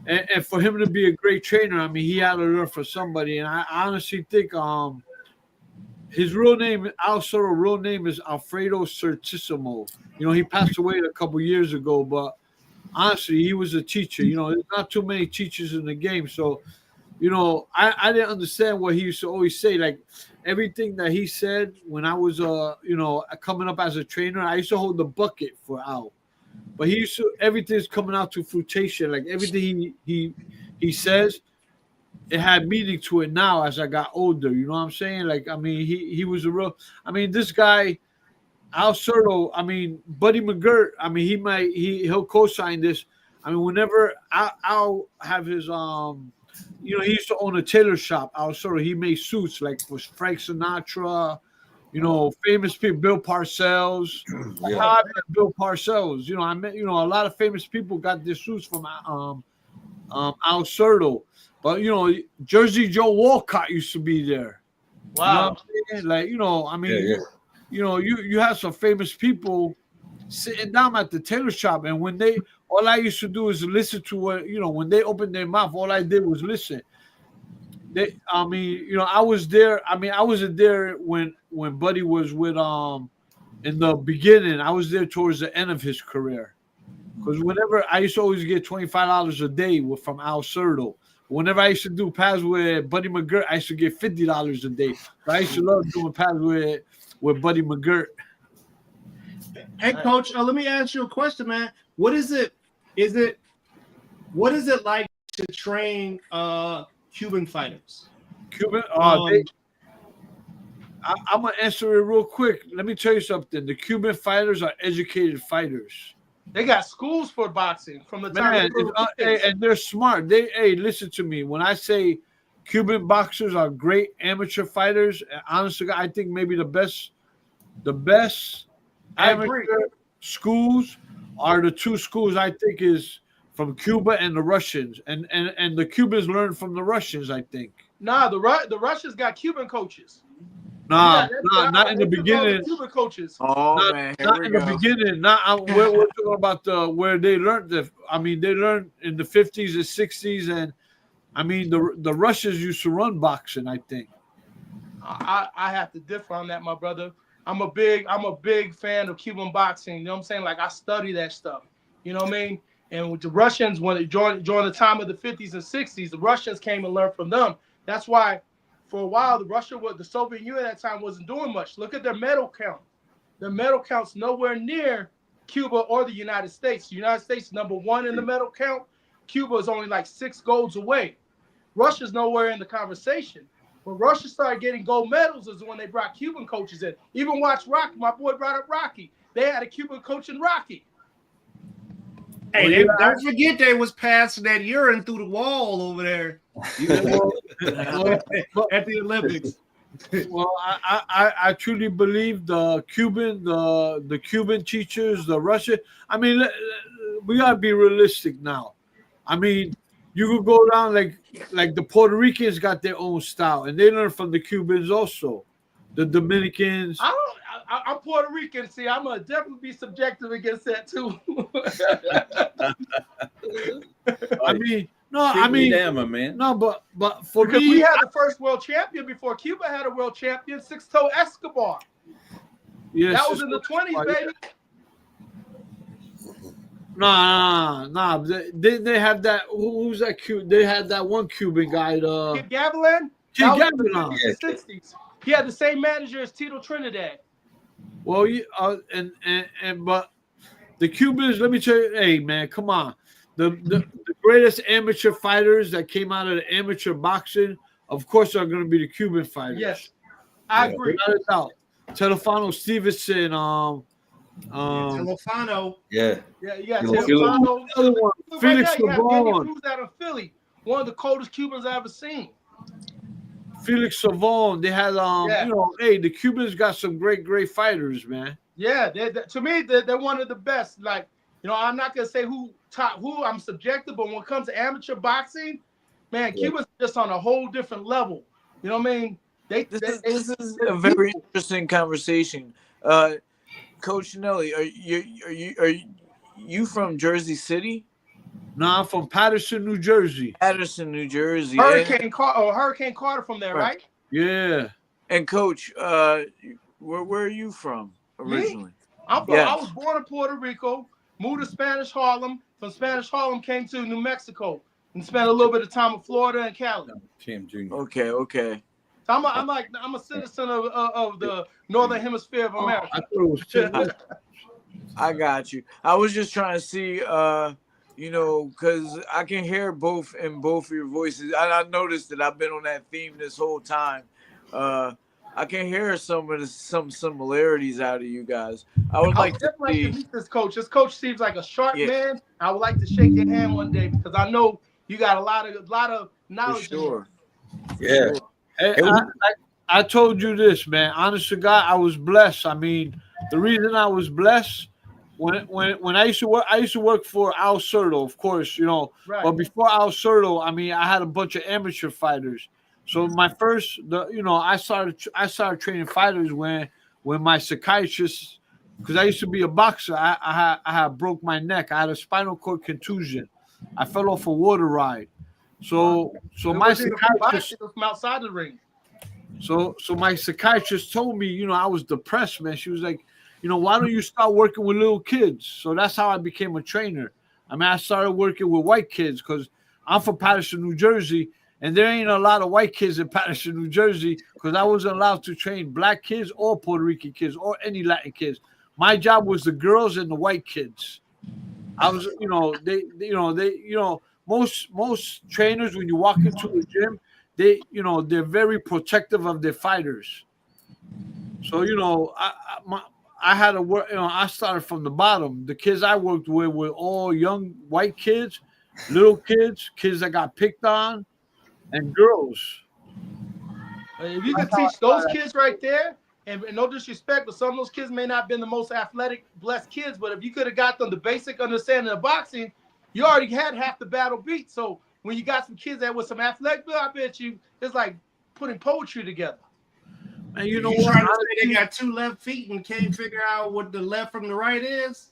And for him to be a great trainer, he had to learn from somebody. And I honestly think his real name, Al Cerdo's real name is Alfredo Certissimo. He passed away a couple years ago, but honestly, he was a teacher. There's not too many teachers in the game. So, I didn't understand what he used to always say. Like, everything that he said when I was, coming up as a trainer, I used to hold the bucket for Al. But he used to, everything's coming out to fruition. Like, everything he says, it had meaning to it now as I got older. You know what I'm saying? Like, he was a real, this guy, Al Cerdo, Buddy McGirt, he'll co-sign this. Whenever I'll have his, he used to own a tailor shop. Al Cerdo, he made suits like for Frank Sinatra, famous people, Bill Parcells. Yeah. I met Bill Parcells. I met, a lot of famous people got their suits from Al Cerdo. But, Jersey Joe Walcott used to be there. Wow. You have some famous people sitting down at the tailor shop. And when all I used to do is listen to what, when they opened their mouth, all I did was listen. I was there. I wasn't there when Buddy was with, in the beginning. I was there towards the end of his career. Because whenever I used to always get $25 a day from Al Cerdo. Whenever I used to do pads with Buddy McGirt, I used to get $50 a day. But I used to love doing pads with Buddy McGirt. Hey, Coach, let me ask you a question, man. What is it like to train Cuban fighters? Cuban? I'm going to answer it real quick. Let me tell you something. The Cuban fighters are educated fighters. They got schools for boxing from the time. And they're smart. Listen to me. When I say Cuban boxers are great amateur fighters, honestly, I think maybe the best amateur schools are the two schools I think is from Cuba and the Russians. And the Cubans learn from the Russians, I think. Nah, the Russians got Cuban coaches. Not in the beginning. Cuban coaches. Oh man, not in the beginning. We're talking about where they learned. They learned in the 50s and 60s, and the Russians used to run boxing. I think. I have to differ on that, my brother. I'm a big fan of Cuban boxing. You know what I'm saying? Like, I study that stuff. You know what I mean? And with the Russians, when they during the time of the 50s and 60s, the Russians came and learned from them. That's why, for a while, the Soviet Union at that time wasn't doing much. Look at their medal count. Their medal count's nowhere near Cuba or the United States. The United States number one in the medal count. Cuba is only like 6 golds away. Russia's nowhere in the conversation. when Russia started getting gold medals is when they brought Cuban coaches in. Even watch Rocky. My boy brought up Rocky. They had a Cuban coach in Rocky. Hey, don't forget they was passing that urine through the wall over there. You know, at the Olympics. Well, I truly believe the Cuban teachers, the Russian. I mean, we gotta be realistic now. I mean, you could go down like the Puerto Ricans got their own style, and they learn from the Cubans also. The Dominicans. I'm Puerto Rican. See, I'm gonna definitely be subjective against that too. I mean, no, man. No, but for because me, we had the first world champion before Cuba had a world champion, Sixto Escobar. yes, That was in the 20s, baby. Nah. They have that. Who's that? They had that one Cuban guy. Kid Gavilan. Kid That was in Gavilan. the 60s. He had the same manager as Tito Trinidad. Well, but the Cubans. Let me tell you, hey man, come on. The greatest amateur fighters that came out of the amateur boxing, of course, are going to be the Cuban fighters. Yes, I agree. Without a doubt. Telefano Stevenson. Telefano. Yeah. Yeah, you got Felix Telefano. Felix Right now, you have Danny Savon. Cruz out of Philly, one of the coldest Cubans I've ever seen. Felix Savon. They had hey, the Cubans got some great fighters, man. Yeah, to me, they're one of the best. Like, I'm not gonna say who I'm subjective, but when it comes to amateur boxing, man, Cuba's just on a whole different level. You know what I mean? This is a very interesting conversation. Coach Nelly, are you from Jersey City? No, I'm from Patterson, New Jersey. Patterson, New Jersey. Hurricane Carter from there, right? Yeah. And Coach, where are you from originally? I was born in Puerto Rico, moved to Spanish Harlem. From Spanish Harlem, came to New Mexico and spent a little bit of time in Florida and Cali. Tim Jr. Okay. So I'm a citizen of the Northern Hemisphere of America. I thought it was Tim. I got you. I was just trying to see, because I can hear both in both of your voices. I noticed that I've been on that theme this whole time. I can hear some similarities out of you guys. I would like to meet this coach. This coach seems like a sharp man. I would like to shake your hand one day because I know you got a lot of knowledge. For sure. Yeah. Hey, I told you this, man. Honest to God, I was blessed. I mean, the reason I was blessed when I used to work for Al Cerdo, of course, Right. But before Al Cerdo, I mean, I had a bunch of amateur fighters. So my first, I started training fighters when my psychiatrist, because I used to be a boxer, I had broke my neck. I had a spinal cord contusion. I fell off a water ride. So my psychiatrist from outside the ring. So my psychiatrist told me, I was depressed, man. She was like, why don't you start working with little kids? So that's how I became a trainer. I mean, I started working with white kids because I'm from Patterson, New Jersey. And there ain't a lot of white kids in Patterson, New Jersey, because I wasn't allowed to train black kids or Puerto Rican kids or any Latin kids. My job was the girls and the white kids. I was, most trainers, when you walk into a gym, they're very protective of their fighters. So, I had to work, I started from the bottom. The kids I worked with were all young white kids, little kids, kids that got picked on, and girls. If you can teach those kids right there, and no disrespect, but some of those kids may not have been the most athletic, blessed kids, but if you could have got them the basic understanding of boxing, you already had half the battle beat. So when you got some kids that with some athletic, I bet you it's like putting poetry together. And you know what? what? They got two left feet and can't figure out what the left from the right is.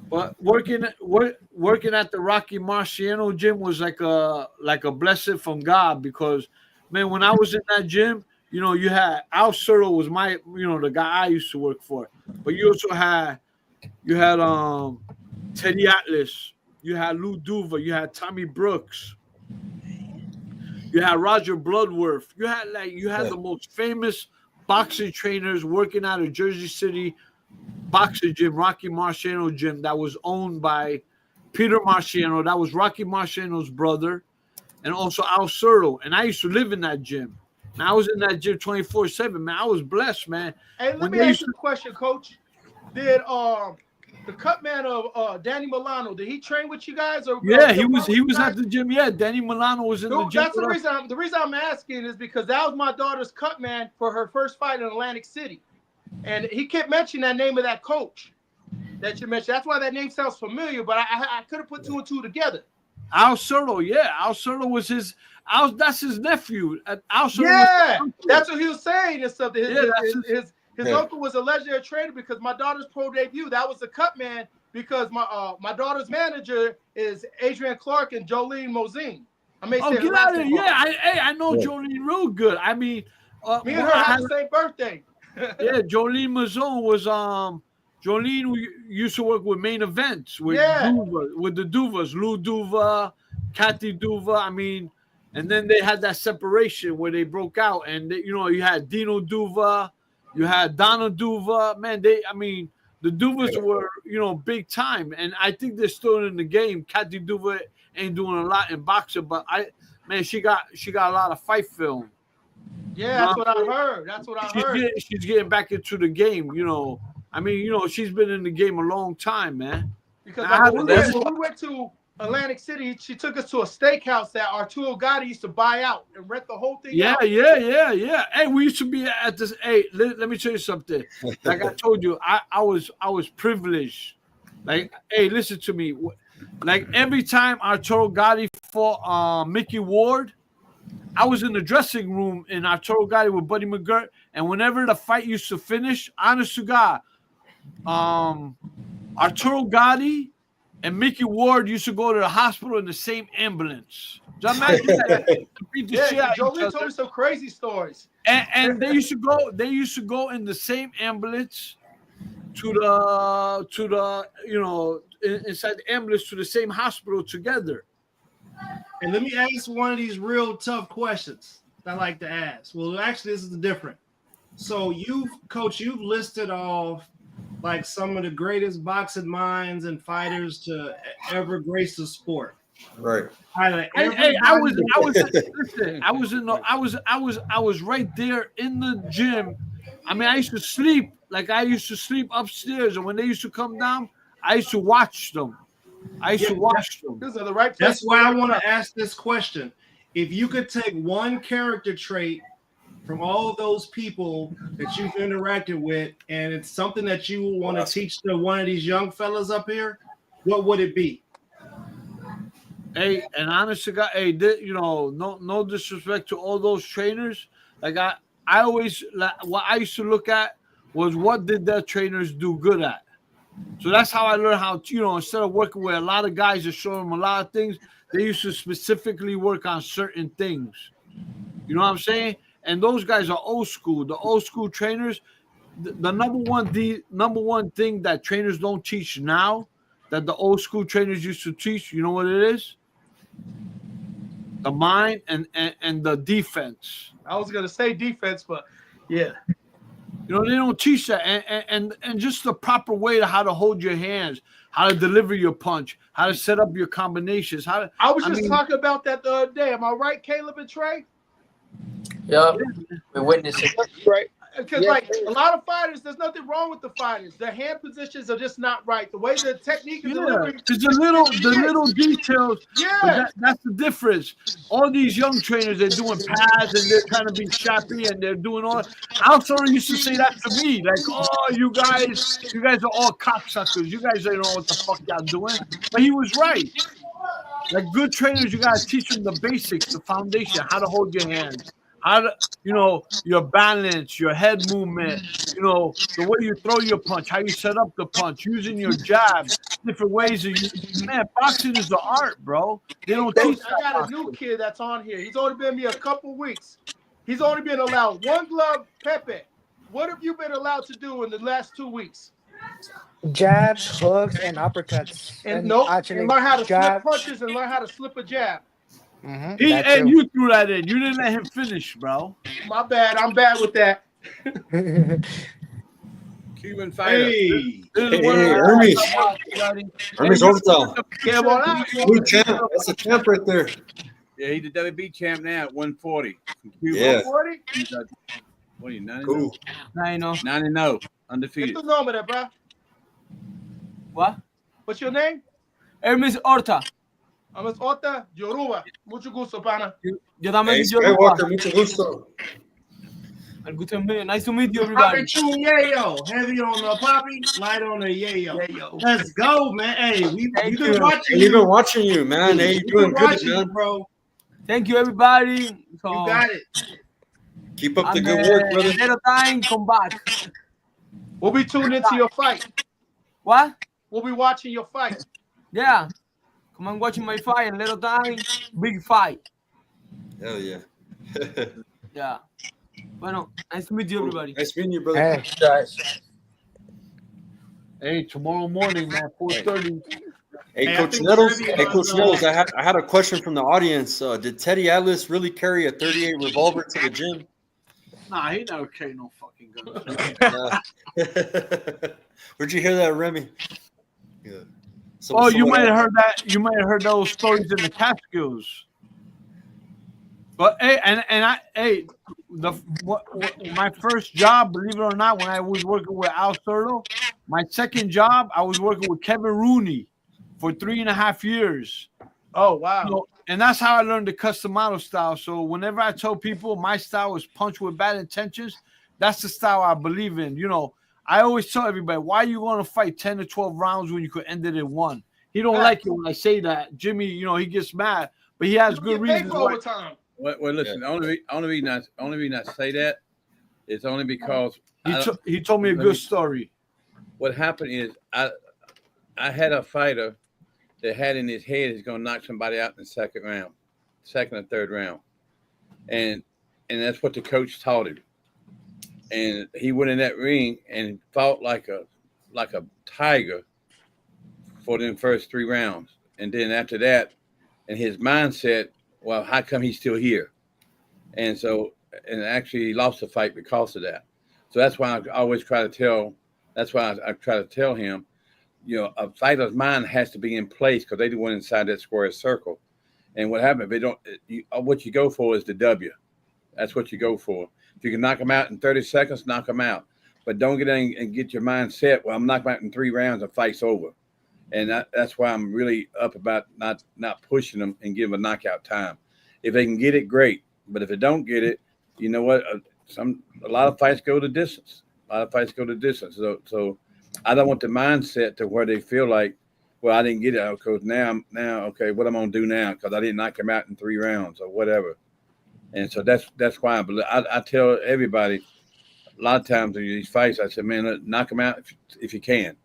But working at the Rocky Marciano gym was like a blessing from God because, man, when I was in that gym, you had Al Cerdo was my, the guy I used to work for, but you also had Teddy Atlas, you had Lou Duva, you had Tommy Brooks, you had Roger Bloodworth, you had the most famous boxing trainers working out of Jersey City boxing gym, Rocky Marciano gym, that was owned by Peter Marciano, that was Rocky Marciano's brother, and also Al Cerro. And I used to live in that gym. And I was in that gym 24/7, man. I was blessed, man. Hey, let me ask you a question, Coach. Did the cut man of Danny Milano, did he train with you guys? Or yeah, he was at the gym. Yeah, Danny Milano was in the gym. That's the reason I'm asking is because that was my daughter's cut man for her first fight in Atlantic City. And he kept mentioning that name of that coach that you mentioned. That's why that name sounds familiar, but I couldn't put two and two together. Al Cerro, yeah. Al Cerro was that's his nephew. Al Cerro that's what he was saying and stuff. His uncle was a legendary trainer because my daughter's pro debut, that was the cut man because my daughter's manager is Adrian Clark and Jolene Mozine. I may say get out of here. Yeah, I know Jolene real good. I mean, me and her had the same birthday. Yeah, Jolene Mazone was Jolene used to work with Main Events with with the Duvas, Lou Duva, Kathy Duva. I mean, and then they had that separation where they broke out, and you had Dino Duva, you had Donna Duva. Man, the Duvas were big time, and I think they're still in the game. Kathy Duva ain't doing a lot in boxing, but she got a lot of fight film. Yeah, that's what I heard. That's what I heard. She's getting back into the game, she's been in the game a long time, man. Because when we went to Atlantic City, she took us to a steakhouse that Arturo Gotti used to buy out and rent the whole thing out. Yeah. Hey, we used to be at this. Hey, let me tell you something. Like I told you, I was privileged. Like, hey, listen to me. Like every time Arturo Gotti fought Mickey Ward, I was in the dressing room in Arturo Gotti with Buddy McGirt, and whenever the fight used to finish, honest to God, Arturo Gotti and Mickey Ward used to go to the hospital in the same ambulance. Just imagine that. Jolene told me some crazy stories. And they used to go in the same ambulance to the inside the ambulance to the same hospital together. And let me ask one of these real tough questions I like to ask. Well, actually, this is different. So you've listed off like some of the greatest boxing minds and fighters to ever grace the sport. Right. I was right there in the gym. I mean, I used to sleep upstairs, and when they used to come down, I used to watch them. These are the right. That's why I want to ask this question. If you could take one character trait from all of those people that you've interacted with, and it's something that you want to teach to one of these young fellas up here, what would it be? Hey, and honest to God, hey, no disrespect to all those trainers. Like I always, what I used to look at was what did their trainers do good at. So that's how I learned how to, instead of working with a lot of guys that show them a lot of things, they used to specifically work on certain things. You know what I'm saying? And those guys are old school. The old school trainers, the number one thing that trainers don't teach now that the old school trainers used to teach, you know what it is? The mind and the defense. I was gonna say defense, but yeah. They don't teach that, and just the proper way to how to hold your hands, how to deliver your punch, how to set up your combinations. I was talking about that the other day. Am I right, Kaleb and Trey? Yeah, we witnessed it. Right. Because a lot of fighters, there's nothing wrong with the fighters. Their hand positions are just not right. The way the technique is delivered. Because the little details. Yeah. That's the difference. All these young trainers, they're doing pads and they're trying to be shappy and they're doing all. Alfaro used to say that to me, like, "Oh, you guys are all cocksuckers. You guys don't know what the fuck y'all doing." But he was right. Like good trainers, you gotta teach them the basics, the foundation, how to hold your hands. How to, your balance, your head movement, the way you throw your punch, how you set up the punch, using your jab, different ways of using. Man, boxing is the art, bro. They don't teach that. I got a new kid that's on here. He's only been here a couple weeks. He's only been allowed one glove, Pepe. What have you been allowed to do in the last 2 weeks? Jabs, hooks, and uppercuts. And learn how to slip punches and learn how to slip a jab. Mm-hmm. You threw that in. You didn't let him finish, bro. My bad. I'm bad with that. Cuban fighter. Hey, Hey, Hermes. Hermes Orta. New champ. That's a champ right there. Yeah, he's the WB champ now at 140 from Cuba. Yeah. 140? He's what are you, 90? Cool. 9-0, undefeated. ¿Qué tu nombre, bro? What? What's your name? Hermes Horta. Hermes Horta, Yoruba. Mucho gusto, pana. Yo también Hey, soy Yoruba. Skywalker, mucho gusto. El gusto es mío. Nice to meet you, Poppy everybody. True Yayo. Heavy on the Poppy, light on the Yayo. Let's go, man. Hey, we've been watching We've you. been watching you, man. Hey, you're doing good, Watching you, man. bro. Thank you, everybody. So, You got it. Keep up the good work, brother. Little time, come back. We'll be tuned into your fight. What? We'll be watching your fight. Yeah. Come on, watching my fight. Little time, big fight. Hell yeah. Yeah. Bueno, nice to meet you, everybody. Nice meeting you, brother. Hey, Guys. Hey, tomorrow morning, man, 4:30. Hey, Hey, I Coach think Nettles. Trevion Hey, Coach was, Nettles. I had a question from the audience. Did Teddy Atlas really carry a 38 revolver to the gym? Nah, he never carried no fucking gun. Where'd you hear that, Remy? Yeah. Oh, you might have heard that. You might have heard those stories in the Catskills. But hey, my first job, believe it or not, when I was working with Al Cerdo, my second job, I was working with Kevin Rooney for 3.5 years. Oh, wow. So, and that's how I learned the custom model style. So whenever I tell people my style is punch with bad intentions, that's the style I believe in. You know, I always tell everybody, why are you going to fight 10 to 12 rounds when you could end it in one? He don't like it when I say that. Jimmy, you know, he gets mad, but he has good reasons. Overtime. Well, listen. The only reason I say that is only because he told me a good story. What happened is I had a fighter that had in his head he's going to knock somebody out in the second or third round, and that's what the coach taught him. And he went in that ring and fought like a tiger for them first 3 rounds, and then after that, in his mindset, well, how come he's still here? And actually he lost the fight because of that. So that's why I always try to tell. That's why I try to tell him, you know, a fighter's mind has to be in place because they the one inside that square circle. And what happened if they don't? What you go for is the W. That's what you go for. If you can knock them out in 30 seconds, knock them out. But don't get in and get your mind set. Well, I'm knocking them out in 3 rounds, the fight's over. And that's why I'm really up about not pushing them and give them a knockout time. If they can get it, great. But if they don't get it, you know what? A lot of fights go the distance. So I don't want the mindset to where they feel like, well, I didn't get it, Coach. Now, okay, what I'm gonna do now because I didn't knock him out in 3 rounds or whatever. And so that's why I tell everybody a lot of times in these fights, I said, man, knock them out if you can.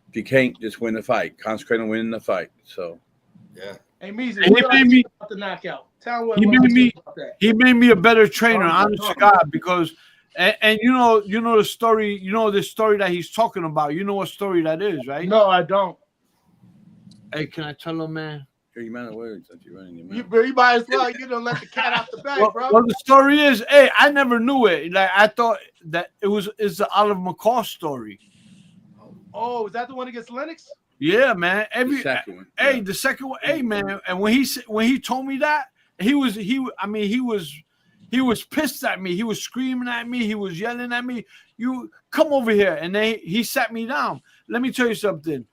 If you can't, just win the fight. Concentrate on winning the fight. So, yeah. Hey, Meezy, what do you think about the knockout? Tell what he made me a better trainer, honest to God, because and you know the story, the story that he's talking about. You know what story that is, right? No, I don't. Hey, can I tell him, man? Sure, you mind the words that you're running your mouth. You might as well, let the cat out the bag, bro. Well, the story is, hey, I never knew it. Like I thought that it's the Oliver McCall story. Oh, is that the one against Lennox? Yeah, man. The second one. Hey, the second one. Hey, man. And when he told me that, he was pissed at me. He was screaming at me. He was yelling at me. You come over here. And then he sat me down. Let me tell you something.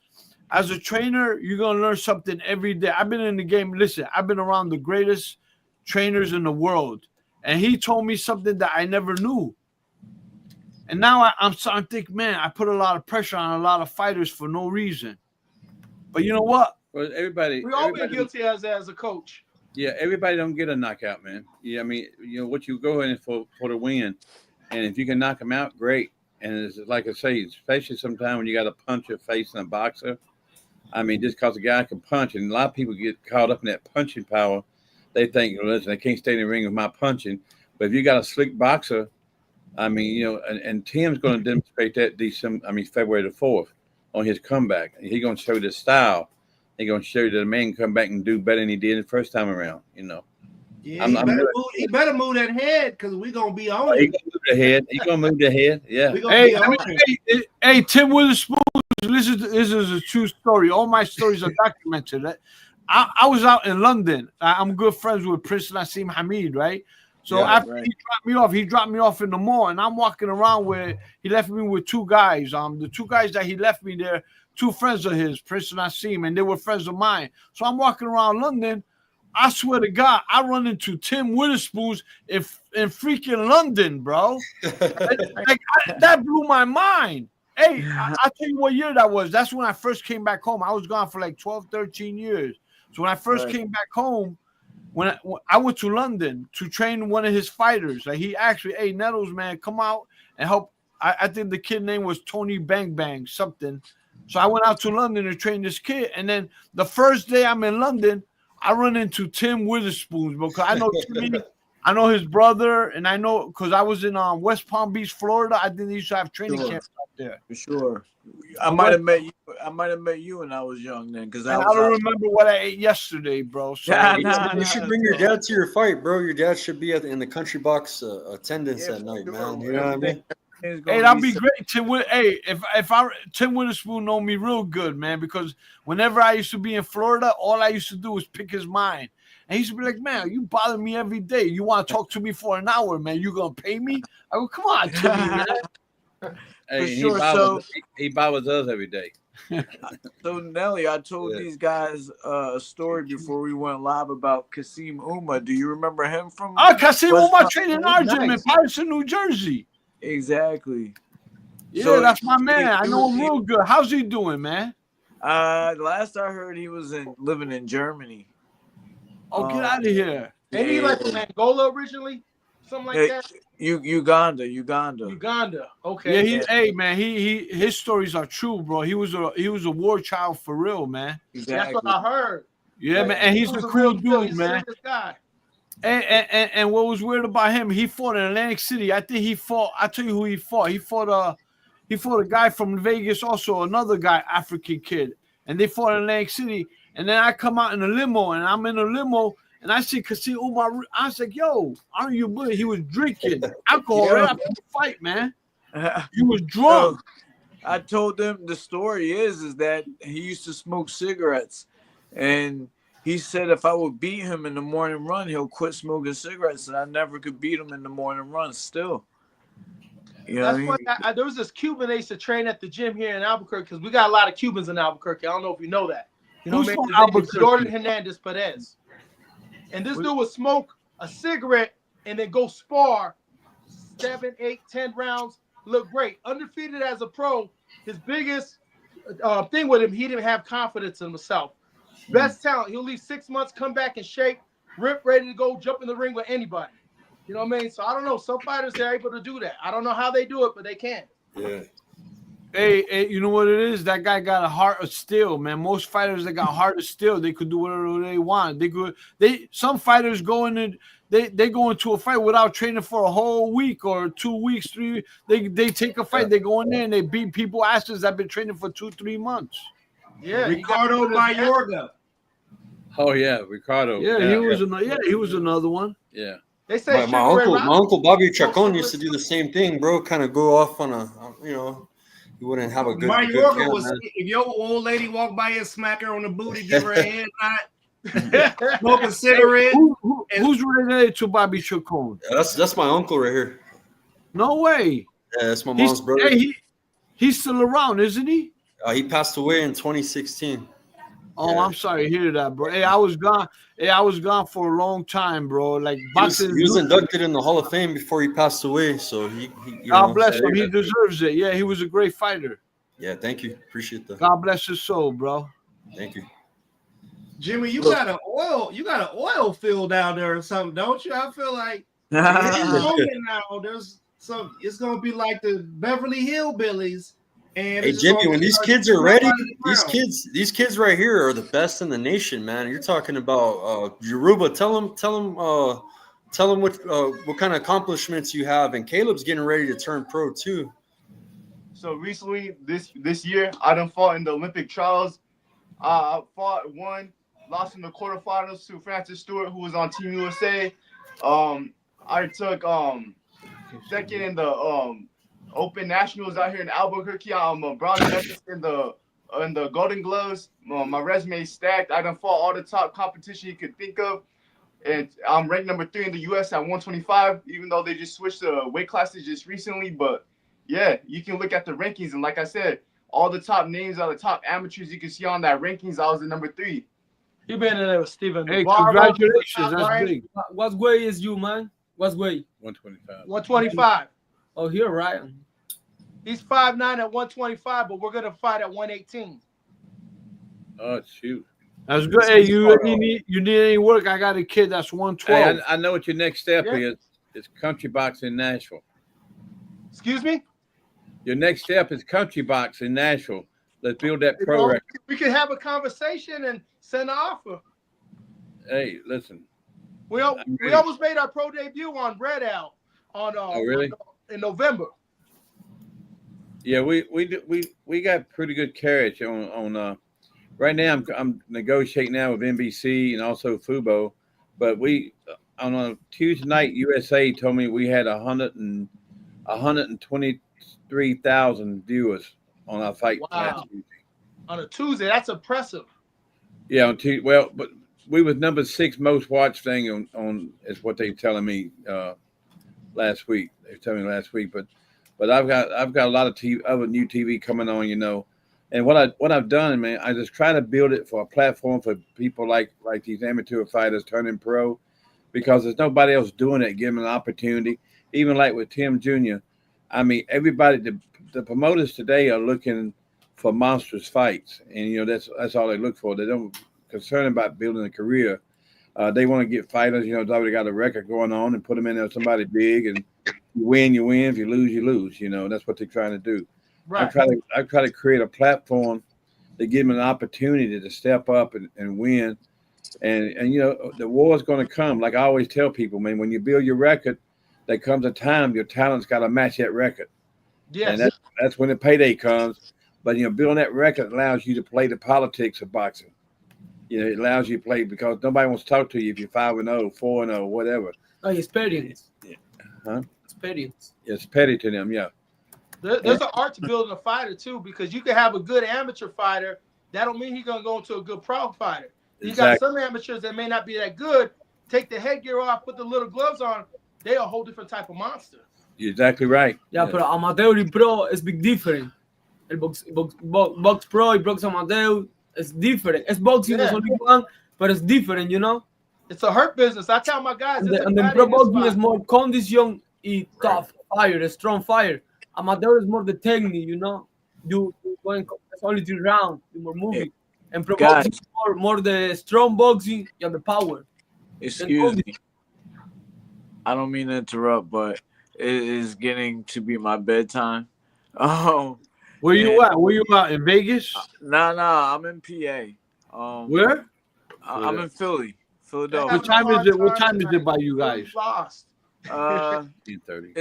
As a trainer, you're gonna learn something every day. I've been in the game. Listen, I've been around the greatest trainers in the world, and he told me something that I never knew. And now I'm starting to think, man, I put a lot of pressure on a lot of fighters for no reason. But you know what? Well, we all been guilty as a coach. Yeah, everybody don't get a knockout, man. Yeah, I mean, what you go in for the win, and if you can knock them out, great. And it's like I say, especially sometimes when you got to punch your face in a boxer. I mean, just because a guy can punch, and a lot of people get caught up in that punching power, they think, listen, I can't stay in the ring with my punching. But if you got a slick boxer, I mean, and Tim's going to demonstrate that February the 4th on his comeback. He's going to show you the style. He's going to show you that the man can come back and do better than he did the first time around, Yeah, he better move that head because we're gonna be on He it. gonna move the head. He gonna move the head. Yeah. We're gonna be on it. Hey, Tim Witherspoon, this is a true story. All my stories are documented. I was out in London. I'm good friends with Prince Nassim Hamid, right? So after he dropped me off in the mall, and I'm walking around where he left me with two guys. The two guys that he left me there, two friends of his, Prince Nassim, and they were friends of mine. So I'm walking around London. I swear to God, I run into Tim Witherspoon's in freaking London, bro. That blew my mind. Hey, I'll tell you what year that was. That's when I first came back home. I was gone for like 12, 13 years. So when I first came back home, when I went to London to train one of his fighters, like he actually, hey, Nettles, man, come out and help. I think the kid name was Tony Bang Bang something. So I went out to London to train this kid. And then the first day I'm in London, I run into Tim Witherspoon because I know Timmy, I know his brother, and I know because I was in West Palm Beach, Florida. I think they used to have training camps out there. For sure. I might have met you. I might have met you when I was young then, because I don't remember what I ate yesterday, bro. So you should bring your dad to your fight, bro. Your dad should be in the country box attendance at night, man. You know what I mean? Hey, that'd be great. Tim Witherspoon know me real good, man, because whenever I used to be in Florida, all I used to do was pick his mind. And he used to be like, man, you bother me every day. You want to talk to me for an hour, man. You going to pay me? I go, come on, Timmy, man. Hey, sure. He bothers us every day. So, Nelly, I told these guys a story before we went live about Kasim Uma. Do you remember him from? Oh, Kasim Uma trained in our gym in Patterson, New Jersey. Exactly. Yeah, so that's my man. I know him real good. How's he doing, man? Last I heard, he was living in Germany. Oh, get out of here! Ain't he like from Angola originally? Something like that. Uganda. Okay. Yeah, hey man, his stories are true, bro. He was a war child for real, man. Exactly. That's what I heard. Yeah, man, and he's a cool dude, man. And what was weird about him, he fought in Atlantic City. I think he fought. I'll tell you who he fought. He fought a guy from Vegas, also another guy, African kid, and they fought in Atlantic City. And then I come out in a limo, and I'm in a limo, and I see Kasim Umar. I was like, "Yo, aren't you bully?" He was drinking alcohol right after the fight, man. He was drunk. I told them the story is that he used to smoke cigarettes, and he said if I would beat him in the morning run, he'll quit smoking cigarettes, and I never could beat him in the morning run still. You know That's why there was this Cuban that used to train at the gym here in Albuquerque, because we got a lot of Cubans in Albuquerque. I don't know if you know that. You know what I mean? Jordan Hernandez Perez. And this dude would smoke a cigarette and then go spar 7, 8, 10 rounds, look great. Undefeated as a pro, his biggest thing with him, he didn't have confidence in himself. Best talent. He'll leave 6 months, come back in shape, rip, ready to go, jump in the ring with anybody. You know what I mean? So I don't know. Some fighters are able to do that. I don't know how they do it, but they can. Yeah. Hey, you know what it is? That guy got a heart of steel, man. Most fighters that got heart of steel, they could do whatever they want. Some fighters go in and they go into a fight without training for a whole week or 2 weeks, 3 weeks. They take a fight, they go in there and they beat people asses that been training for 2-3 months. Yeah, Ricardo Mayorga. Oh yeah, Ricardo. Yeah, he was another one. Yeah. They say my uncle Bobby Chacon used to do the same thing, bro. Kind of go off on a, you wouldn't have a good. Mayorga was if your old lady walked by and smack her on the booty, give her a head nod, smoke a cigarette. Who's related to Bobby Chacon? Yeah, that's my uncle right here. No way. Yeah, that's my mom's brother. Hey, he's still around, isn't he? He passed away in 2016. Oh, yeah. I'm sorry to hear that, bro. Hey, I was gone. I was gone for a long time, bro. Like boxing. He was inducted in the Hall of Fame before he passed away. So God bless him. He deserves it. Yeah, he was a great fighter. Yeah, thank you. Appreciate that. God bless his soul, bro. Thank you. Jimmy, you got an oil field down there or something, don't you? I feel like now it's gonna be like the Beverly Hillbillies. And hey Jimmy, when these kids are ready, these kids right here are the best in the nation, man. You're talking about Yoruba. Tell them what kind of accomplishments you have, and Kaleb's getting ready to turn pro too. So recently, this year, I done fought in the Olympic trials. I fought, won, lost in the quarterfinals to Francis Stewart, who was on Team USA. I took second in the Open Nationals out here in Albuquerque. I'm a bronze medalist in the Golden Gloves. My resume is stacked. I done fought all the top competition you could think of. And I'm ranked number 3 in the U.S. at 125, even though they just switched the weight classes just recently. But, yeah, you can look at the rankings. And like I said, all the top names are the top amateurs you can see on that rankings. I was the number 3. You been in there with Steven. Hey, Navarro, congratulations. That's big. What weight is you, man? What weight? 125. 125. Oh, here, right? He's 5'9" at 125, but we're going to fight at 118. Oh, shoot. That's good. Hey, you need any work? I got a kid that's 112. Hey, I know what your next step is. It's country boxing in Nashville. Excuse me? Your next step is country boxing in Nashville. Let's build that pro record. We can have a conversation and send an offer. Hey, listen. We almost made our pro debut on Red Owl in November. Yeah, we got pretty good carriage on right now. I'm negotiating now with NBC and also Fubo, but on a Tuesday night, USA told me we had 123,000 viewers on our fight. Wow. On a Tuesday, that's impressive. Yeah, but we was number 6 most watched thing on is what they telling me last week. They were telling me last week, but I've got a lot of other new TV coming on, And what I've done, man, I just try to build it for a platform for people like these amateur fighters turning pro, because there's nobody else doing it. Give them an opportunity, even like with Tim Jr. I mean, everybody, the promoters today are looking for monstrous fights, and that's all they look for. They don't concern about building a career. They want to get fighters, that's already got a record going on, and put them in there with somebody big, and you win. If you lose, you lose. That's what they're trying to do. Right. I try to create a platform to give them an opportunity to step up and win. And the war is going to come. Like I always tell people, man, when you build your record, there comes a time your talent's got to match that record. Yes. And that's when the payday comes. But building that record allows you to play the politics of boxing. It allows you to play, because nobody wants to talk to you if you're 5-0, 4-0, whatever. Oh, experience. Huh? Experience. It's petty to them, yeah. There's an art to building a fighter too, because you can have a good amateur fighter. That don't mean he's gonna go into a good pro fighter. You got some amateurs that may not be that good. Take the headgear off, put the little gloves on. They're a whole different type of monster. You're exactly right. Yeah, pero amateur y pro is big different. El box pro y box amateur is different. It's boxing, it's only one, but it's different, It's a hurt business. I tell my guys. And the pro boxing is more condition y tough fire, a strong fire. Amateur is more the technique, You going only 3 rounds, you more moving. And pro boxing is more the strong boxing and the power. Excuse me. I don't mean to interrupt, but it is getting to be my bedtime. Where you at? Where you at? In Vegas? Nah, I'm in PA. Where? I'm in Philly, Philadelphia. What time is it? What time is it by you guys? Lost. 10:30.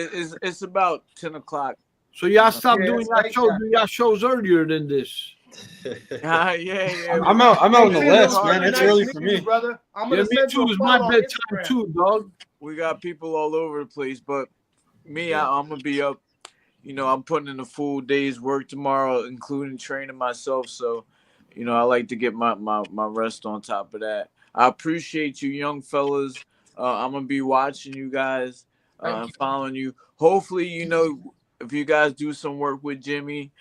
It's about 10 o'clock. So y'all stopped doing y'all shows earlier than this. Yeah. I'm out in the West, man. It's early for me, brother. Me too. It's my bedtime too, dog. We got people all over the place, but me, I'm gonna be up. I'm putting in a full day's work tomorrow, including training myself. So, I like to get my rest on top of that. I appreciate you, young fellas. I'm gonna be watching you guys, following you. Hopefully, if you guys do some work with Jimmy,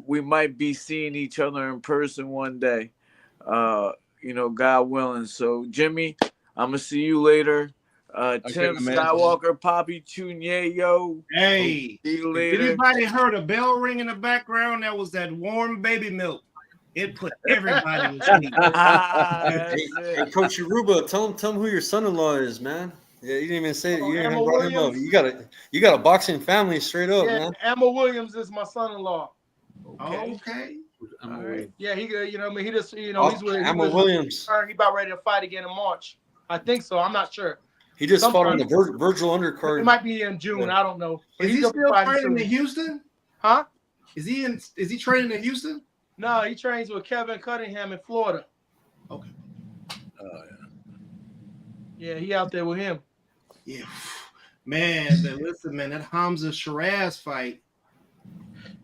we might be seeing each other in person one day. God willing. So, Jimmy, I'm gonna see you later. Tim Skywalker, Poppy Chunye, Hey, see you if later. anybody heard a bell ring in the background, that was that warm baby milk. It put everybody to sleep. Hey, Coach Yoruba, tell him who your son-in-law is, man. Yeah, you didn't even say it. You didn't even brought him up. You got a boxing family straight up, man. Emma Williams is my son-in-law. Okay. All right. Yeah, he just he's Emma Williams. He about ready to fight again in March. I think so. I'm not sure. He just fought on the Virgil undercard. It might be in June. Yeah. I don't know. Is he still training in Houston? Huh? Is he training in Houston? No, he trains with Kevin Cunningham in Florida. Okay. Yeah, he out there with him. Yeah, man. Listen, man, that Hamza Shiraz fight.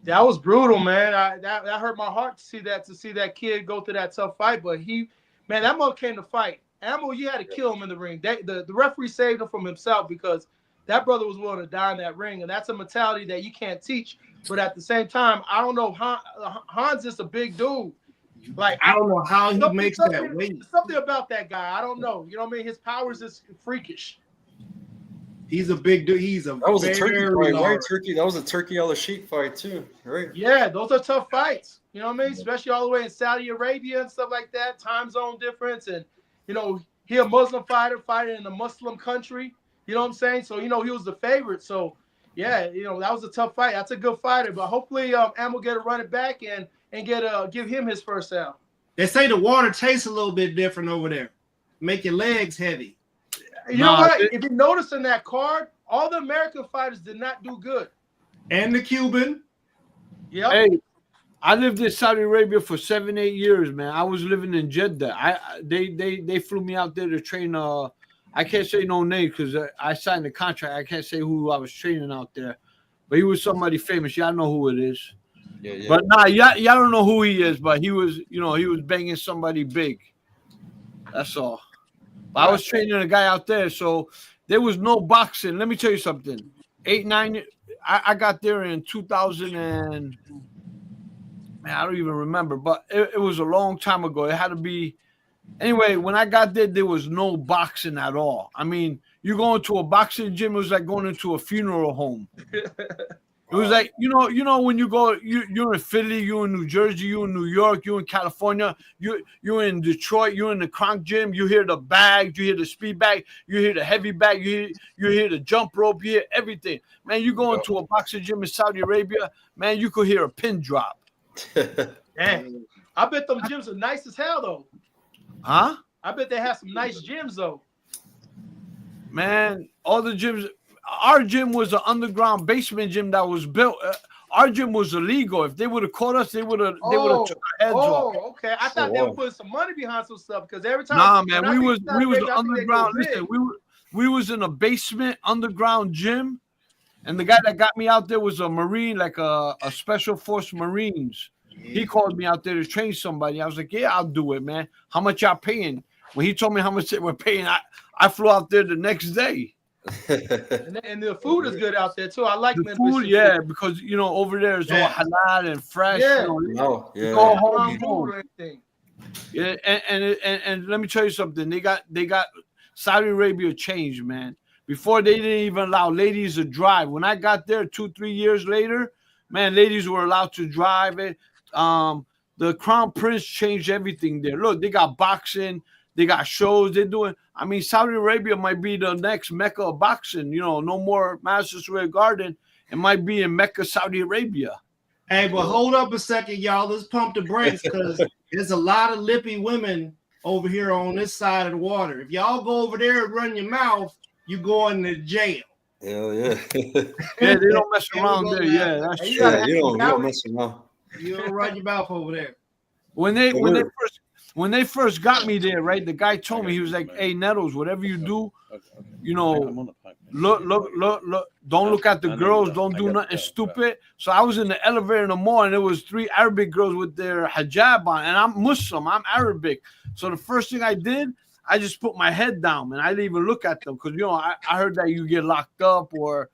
That was brutal, man. That hurt my heart to see that kid go through that tough fight. But that mother came to fight. Ammo, you had to kill him in the ring. The referee saved him from himself because that brother was willing to die in that ring, and that's a mentality that you can't teach. But at the same time, I don't know. Hans is a big dude. Like I don't know how he makes that weight. Something about that guy, I don't know. You know what I mean? His powers is freakish. He's a big dude. That was a turkey fight, right? That was a turkey on the sheet fight too, right? Yeah, those are tough fights. You know what I mean? Especially all the way in Saudi Arabia and stuff like that. Time zone difference, and he a Muslim fighter fighting in a Muslim country. You know what I'm saying? So he was the favorite. So yeah, that was a tough fight. That's a good fighter. But hopefully, Am will get to run it back and give him his first out. They say the water tastes a little bit different over there. Make your legs heavy. You know what? If you notice in that card, all the American fighters did not do good. And the Cuban. Yep. Hey, I lived in Saudi Arabia for 7-8 years, man. I was living in Jeddah. They flew me out there to train. I can't say no name because I signed the contract. I can't say who I was training out there, but he was somebody famous. Y'all know who it is. Yeah. But y'all don't know who he is. But he was banging somebody big. That's all. I was training a guy out there, so there was no boxing. Let me tell you something. 8, 9. I got there in 2000 and I don't even remember, but it was a long time ago. It had to be. Anyway, when I got there was no boxing at all. I mean, you go into a boxing gym, it was like going into a funeral home. It was like, when you go, you're in Philly, you're in New Jersey, you're in New York, you're in California, you're in Detroit, you're in the Kronk gym, you hear the bags, you hear the speed bag, you hear the heavy bag, you hear the jump rope, you hear everything. Man, you go into a boxing gym in Saudi Arabia, man, you could hear a pin drop. Damn. I bet them gyms are nice as hell, though. Huh? I bet they have some nice gyms, though. Man, all the gyms. Our gym was an underground basement gym that was built. Our gym was illegal. If they would have caught us, they would have took our heads off. Oh, okay. I thought they were putting some money behind some stuff because every time. Nah, man, we was underground. Listen, we was in a basement underground gym, and the guy that got me out there was a Marine, like a Special Force Marines. He called me out there to train somebody. I was like, yeah, I'll do it, man. How much y'all paying? When he told me how much they were paying, I flew out there the next day. And the food is good out there too. I like the food, yeah, because over there is all halal and fresh. Yeah, it's all home food. Yeah, and let me tell you something. They got Saudi Arabia changed, man. Before they didn't even allow ladies to drive. When I got there 2-3 years later, man, ladies were allowed to drive it. The Crown Prince changed everything there. Look, they got boxing. They got shows. They're doing. I mean, Saudi Arabia might be the next Mecca of boxing. No more Madison Square Garden. It might be in Mecca, Saudi Arabia. Hey, but hold up a second, y'all. Let's pump the brakes because there's a lot of lippy women over here on this side of the water. If y'all go over there and run your mouth, you going to jail. Hell yeah. Yeah, they don't mess around there. Yeah, that's true. Yeah, you don't mess around. You don't run your mouth over there. When they first got me there, right? The guy told me, he was like, "Hey, Nettles, whatever you do, look. Don't look at the girls. Don't do nothing stupid." So I was in the elevator in the morning. There was 3 Arabic girls with their hijab on, and I'm Muslim. I'm Arabic. So the first thing I did, I just put my head down, man. I didn't even look at them because I heard that you get locked up or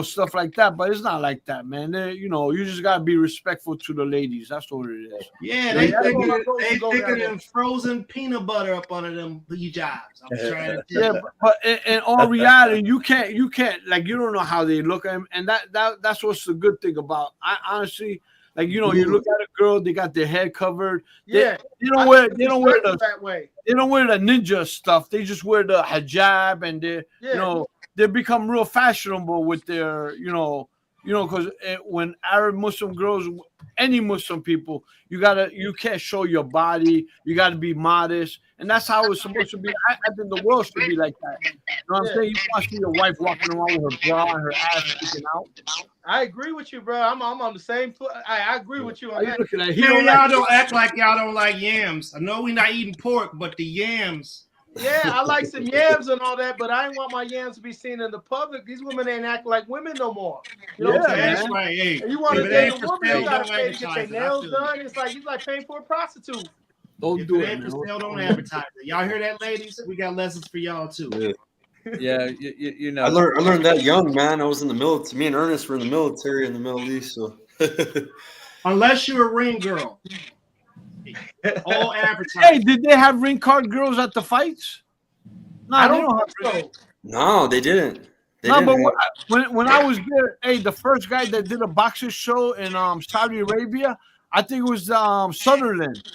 stuff like that. But it's not like that, man. You just gotta be respectful to the ladies. That's what it is. Yeah, they thicker than frozen peanut butter up under them hijabs. I'm trying to tell you. But in all reality, you can't like you don't know how they look at them, and that's what's the good thing about. I honestly. Like you look at a girl, they got their head covered. They don't wear the ninja stuff. They just wear the hijab, and they become real fashionable with their You know, because when Arab Muslim girls, any Muslim people, you can't show your body. You got to be modest, and that's how it's supposed to be. I think the world should be like that. You know what I'm saying? You want to see your wife walking around with her bra and her ass sticking out. I agree with you, bro. I'm on the same. I agree with you on that. Looking at Hey, y'all don't act like y'all don't like yams. I know we're not eating pork, but the yams. Yeah, I like some yams and all that, but I ain't want my yams to be seen in the public. These women ain't acting like women no more. You know what I'm saying? That's right. Hey, And you want to if it date ain't a for woman, sale, you gotta don't pay to get their advertise it. I nails feel you. done. It's like paying for a prostitute. Don't If do it it, ain't man. for sale, don't advertise it. Y'all hear that, ladies? We got lessons for y'all too. Yeah, you know. I learned that young, man. I was in the military. Me and Ernest were in the military in the Middle East. So, Unless you're a ring girl, all advertising. Hey, did they have ring card girls at the fights? No, I they don't don't have think so. no, they didn't. They No, didn't but have- when I was there, hey, the first guy that did a boxing show in Saudi Arabia, I think it was Sutherland.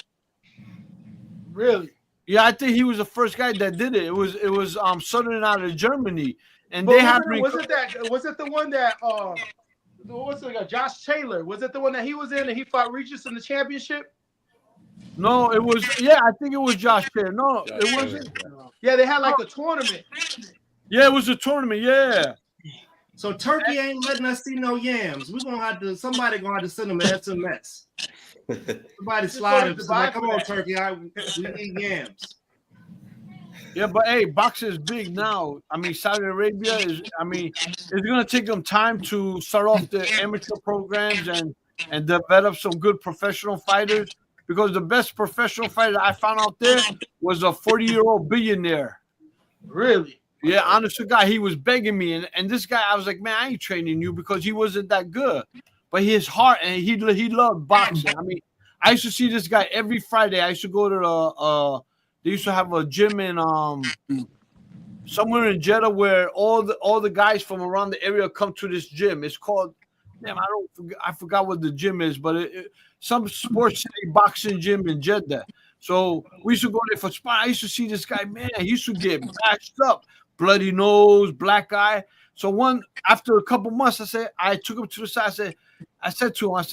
Really? Yeah, I think he was the first guy that did it. It was Sutherland out of Germany, and But they had was it the one that what's it, Josh Taylor? Was it the one that he was in and he fought Regis in the championship? No, it was I think it was Josh Taylor. No, Josh it wasn't. Taylor, Yeah, they had like a tournament. Yeah, it was a tournament. Yeah. So Turkey ain't letting us see no yams. Somebody gonna have to send them an SMS. Somebody slide them. Somebody, come on, Turkey. We need yams. Yeah, but hey, boxing is big now. I mean, Saudi Arabia it's gonna take them time to start off the amateur programs and develop some good professional fighters, because the best professional fighter I found out there was a 40-year-old billionaire. Really? Yeah, honest to God, he was begging me, and this guy, I was like, man, I ain't training you because he wasn't that good, but his heart, and he loved boxing. I mean, I used to see this guy every Friday. I used to go to they used to have a gym in somewhere in Jeddah where all the guys from around the area come to this gym. It's called, damn, I forgot what the gym is, but some sports city boxing gym in Jeddah. So we used to go there for sparring. I used to see this guy, man, he used to get bashed up, bloody nose, black eye. So after a couple months, I took him to the side. I said to him,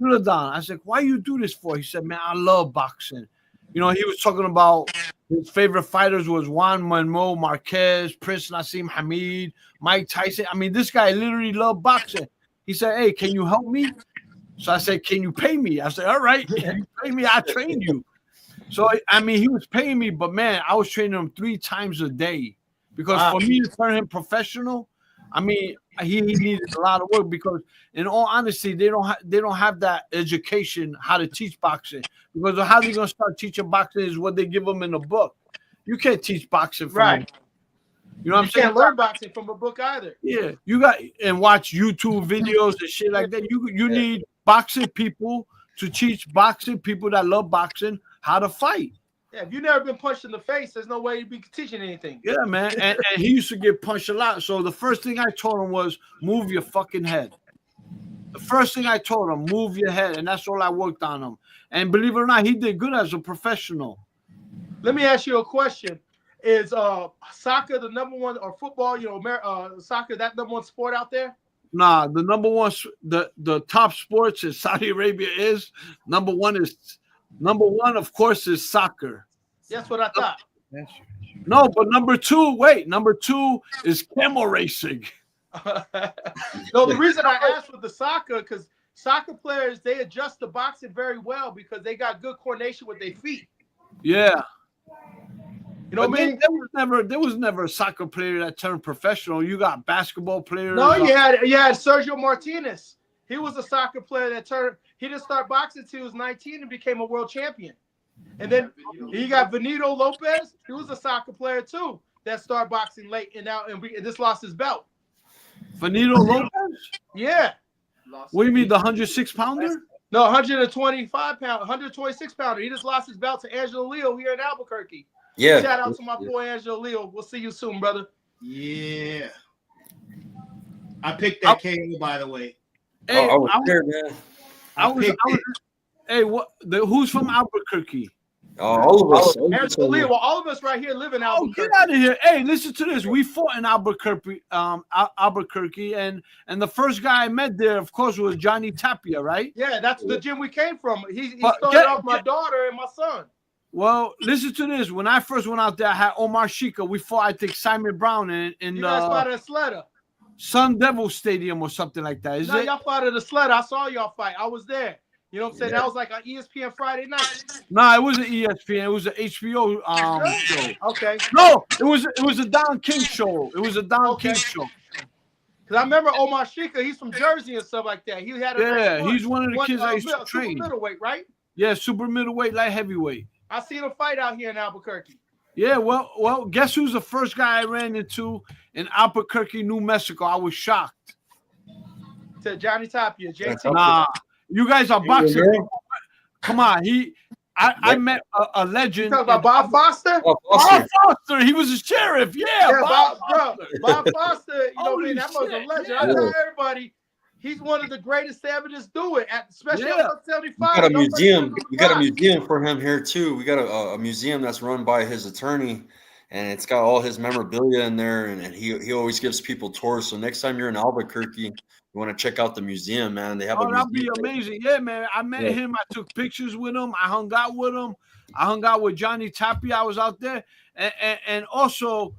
Suladan, I said, why you do this for? He said, man, I love boxing. You know, he was talking about his favorite fighters was Juan Manuel Marquez, Prince Nassim Hamid, Mike Tyson. I mean, this guy literally loved boxing. He said, hey, can you help me? So I said, can you pay me? I said, all right, can you pay me? I'll train you. So, I mean, he was paying me, but man, I was training him 3 times a day, because for me to turn him professional, I mean, he needed a lot of work, because in all honesty, they don't have that education how to teach boxing, because how they gonna start teaching boxing is what they give them in the book. You can't teach boxing from Right. You know what I'm saying? You can't learn boxing from a book either. Yeah, you got and watch YouTube videos and shit like that. You need boxing people to teach boxing people that love boxing how to fight. Yeah, if you've never been punched in the face, there's no way you'd be teaching anything. Yeah, man. And he used to get punched a lot. So the first thing I told him was, move your fucking head. The first thing I told him, move your head. And that's all I worked on him. And believe it or not, he did good as a professional. Let me ask you a question. Is soccer the number one, or football, soccer, that number one sport out there? Nah, the number one, the top sports in Saudi Arabia is number one, of course, is soccer. That's what I thought. No, but number two is camel racing. No, the reason I asked with the soccer, because soccer players, they adjust to boxing very well because they got good coordination with their feet. Yeah. You know what I mean? There was never a soccer player that turned professional. You got basketball players. No, you had Sergio Martinez. He was a soccer player that turned. He didn't start boxing until he was 19 and became a world champion. And then you got Benito Lopez. He was a soccer player too that started boxing late and just lost his belt. Benito Lopez? Yeah. What do you mean, the 106-pounder? No, 125-pounder, 126-pounder. He just lost his belt to Angelo Leo here in Albuquerque. Yeah. Shout out to my boy Angelo Leo. We'll see you soon, brother. Yeah. I picked that KO, by the way. Hey, I was there, man. Hey, who's from Albuquerque? All of us. And Toledo. Well, all of us right here live in Albuquerque. Get out of here. Hey, listen to this. We fought in Albuquerque, and the first guy I met there, of course, was Johnny Tapia, right? Yeah, that's the gym we came from. He started off my daughter and my son. Well, listen to this. When I first went out there, I had Omar Shika. We fought, I think, Simon Brown in you guys fought at Sleda. Sun Devil Stadium or something like that. Is it? Y'all fought at the Sleda. I saw y'all fight. I was there. You know what I'm saying? That was like an ESPN Friday night. No, it wasn't ESPN. It was an HBO show. Okay. No, it was a Don King show. It was a Don King show. Because I remember Omar Shika, he's from Jersey and stuff like that. He had he's one of the kids I used to train. Super middleweight, right? Yeah, super middleweight, light heavyweight. I seen him fight out here in Albuquerque. Yeah, well, guess who's the first guy I ran into in Albuquerque, New Mexico? I was shocked. To Johnny Tapia, JT. Nah, you guys are boxing. Come on, I met a legend. You talking about Bob Foster? Bob Foster, he was a sheriff. Yeah, Bob Foster, you know what I mean? That was a legend. I tell everybody, he's one of the greatest to ever just do it, especially at 75. We got a museum. We got a museum for him here too. We got a museum that's run by his attorney, and it's got all his memorabilia in there. And he always gives people tours. So next time you're in Albuquerque, you want to check out the museum, man. They have a museum. That'd be amazing. Yeah, man. I met him. I took pictures with him. I hung out with him. I hung out with Johnny Tapia. I was out there, and also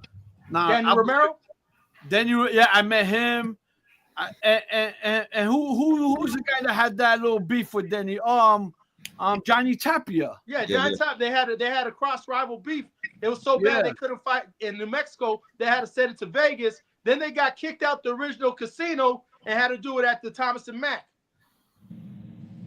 Danny Romero. I met him. And who's the guy that had that little beef with Denny? Johnny Tapia. Yeah, Johnny Tapia. They had a cross rival beef. It was so bad they couldn't fight in New Mexico. They had to send it to Vegas. Then they got kicked out the original casino and had to do it at the Thomas and Mack.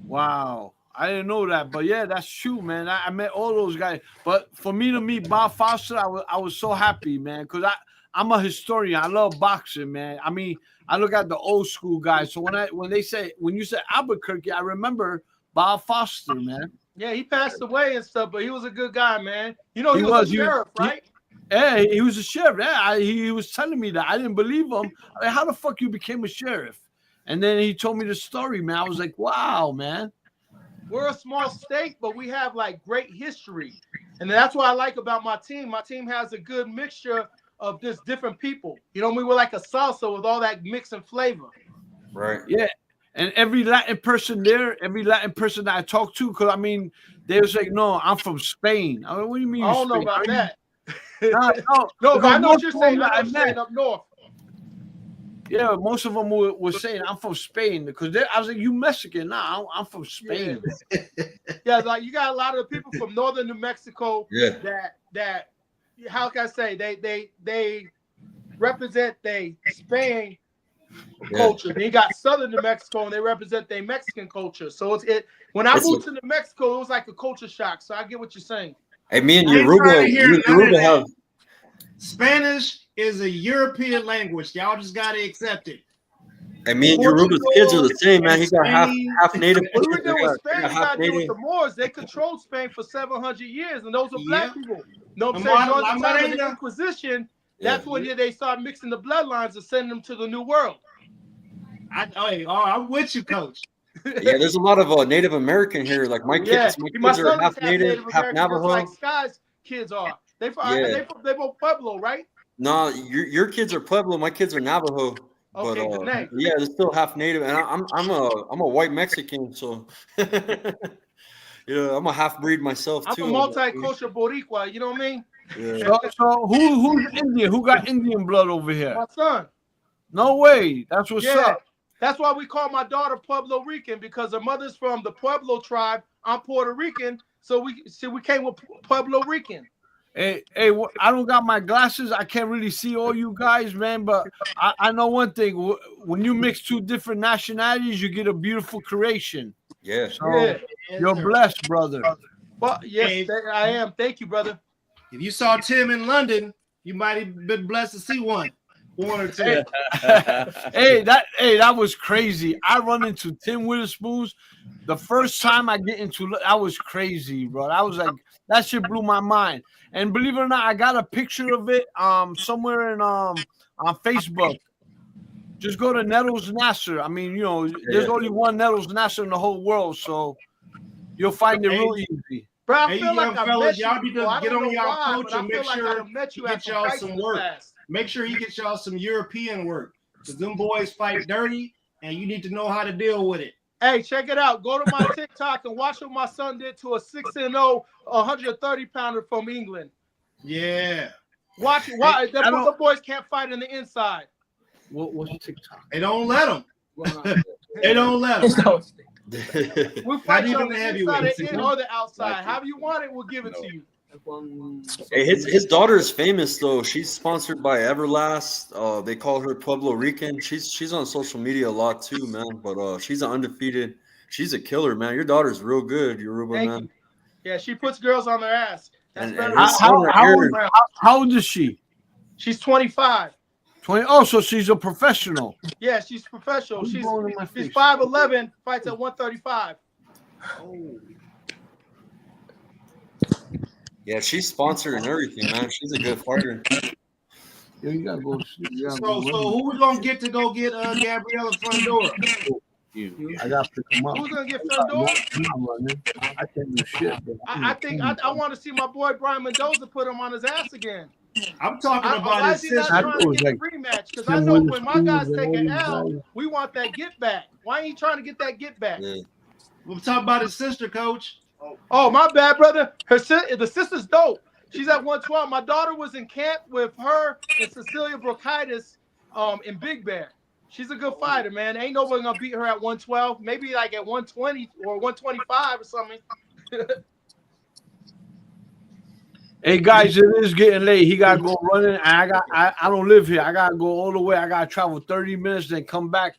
Wow, I didn't know that, but yeah, that's true, man. I met all those guys. But for me to meet Bob Foster, I was so happy, man, because I'm a historian. I love boxing, man. I mean, I look at the old school guys. So when you say Albuquerque, I remember Bob Foster, man. Yeah, he passed away and stuff, but he was a good guy, man. You know, he was a sheriff, right? Yeah, he was a sheriff. Yeah, he was telling me that. I didn't believe him. I mean, how the fuck you became a sheriff? And then he told me the story, man. I was like, wow, man. We're a small state, but we have like great history. And that's what I like about my team. My team has a good mixture of just different people. You know, we were like a salsa with all that mix and flavor. Right. Yeah. And every Latin person there, every Latin person that I talked to, because I mean, they was like, no, I'm from Spain. I mean, what do you mean? I don't know about that. No, but I know what you're saying. I'm saying up north. Yeah, most of them were saying I'm from Spain because I was like, you Mexican? Nah, I'm from Spain. Yeah, like you got a lot of people from northern New Mexico that how can I say they represent Spain culture. Then you got southern New Mexico and they represent their Mexican culture. So when I moved to New Mexico, it was like a culture shock. So I get what you're saying. Hey, me and Yoruba have Spanish is a European language. Y'all just gotta accept it. And me and Yoruba's kids are the same, man. He got half native. What we did with Spain, you got to do with the Moors. They controlled Spain for 700 years, and those are black people. No, I'm saying during the time of the Inquisition, that's when they start mixing the bloodlines and sending them to the New World. I'm with you, Coach. Yeah, there's a lot of Native American here. Like my kids are half Native, half Navajo. Like Sky's kids are. They both Pueblo, right? No, your kids are Pueblo. My kids are Navajo. Okay, but yeah, they're still half Native, and I'm a white Mexican, so yeah, I'm a half breed myself too. I'm a multicultural Boricua. You know what I mean? Yeah. So who's Indian? Who got Indian blood over here? My son. No way. That's what's up. That's why we call my daughter Pueblo Rican, because her mother's from the Pueblo tribe. I'm Puerto Rican, so we came with Pueblo Rican. Hey, I don't got my glasses. I can't really see all you guys, man. But I know one thing: when you mix two different nationalities, you get a beautiful creation. Yeah. So you're blessed, brother. Well, yes, I am. Thank you, brother. If you saw Tim in London, you might have been blessed to see one or two. Hey, that was crazy. I run into Tim Witherspoon's the first time I get into. That was crazy, bro. I was like, that shit blew my mind. And believe it or not, I got a picture of it somewhere on Facebook. Just go to Nettles Nasser. I mean, there's only one Nettles Nasser in the whole world, so you'll find it real easy. Bro, I Hey, feel like young I fellas, met you y'all need before. to I get don't on know y'all why, coach but I and feel make like I sure done met he you at get some y'all high some school work. class. Make sure he gets y'all some European work. Because them boys fight dirty, and you need to know how to deal with it. Hey, check it out. Go to my TikTok and watch what my son did to a 6-0, 130-pounder from England. Yeah. Watch why I don't- the boys can't fight in the inside. What's TikTok? They don't let them. They don't let them. We'll Not fight you even on the the inside heavyweights. and in or the outside. However you want it, we'll give it to you. Hey, his daughter is famous though. She's sponsored by Everlast. They call her Pueblo Rican. She's on social media a lot too, man. But she's an undefeated. She's a killer, man. Your daughter's real good, Yoruba, Thank man. you. Yeah, she puts girls on their ass. That's And better his than son right here. How old is she? She's 25. 20. Oh, so she's a professional. Yeah, she's professional. Who's She's blowing in my face? 5'11", fights at 135. Oh. Yeah, she's sponsored and everything, man. She's a good fighter. Yeah, you gotta go. You gotta So who we gonna get to go get Gabriella front door? I got to pick him up. Who's gonna get front door? I'm running. I can't do shit. Bro. I think I want to see my boy Brian Mendoza put him on his ass again. I'm talking about why his is he not sister. trying to get the rematch? Because I know when my guys take an L, we want that get back. Why ain't he trying to get that get back? Yeah. We're talking about his sister, coach. Oh, my bad, brother. The sister's dope. She's at 112. My daughter was in camp with her and Cecilia Brokaitis in Big Bear. She's a good fighter, man. Ain't nobody gonna beat her at 112. Maybe like at 120 or 125 or something. Hey guys, it is getting late. He gotta go running. And I don't live here. I gotta go all the way. I gotta travel 30 minutes, then come back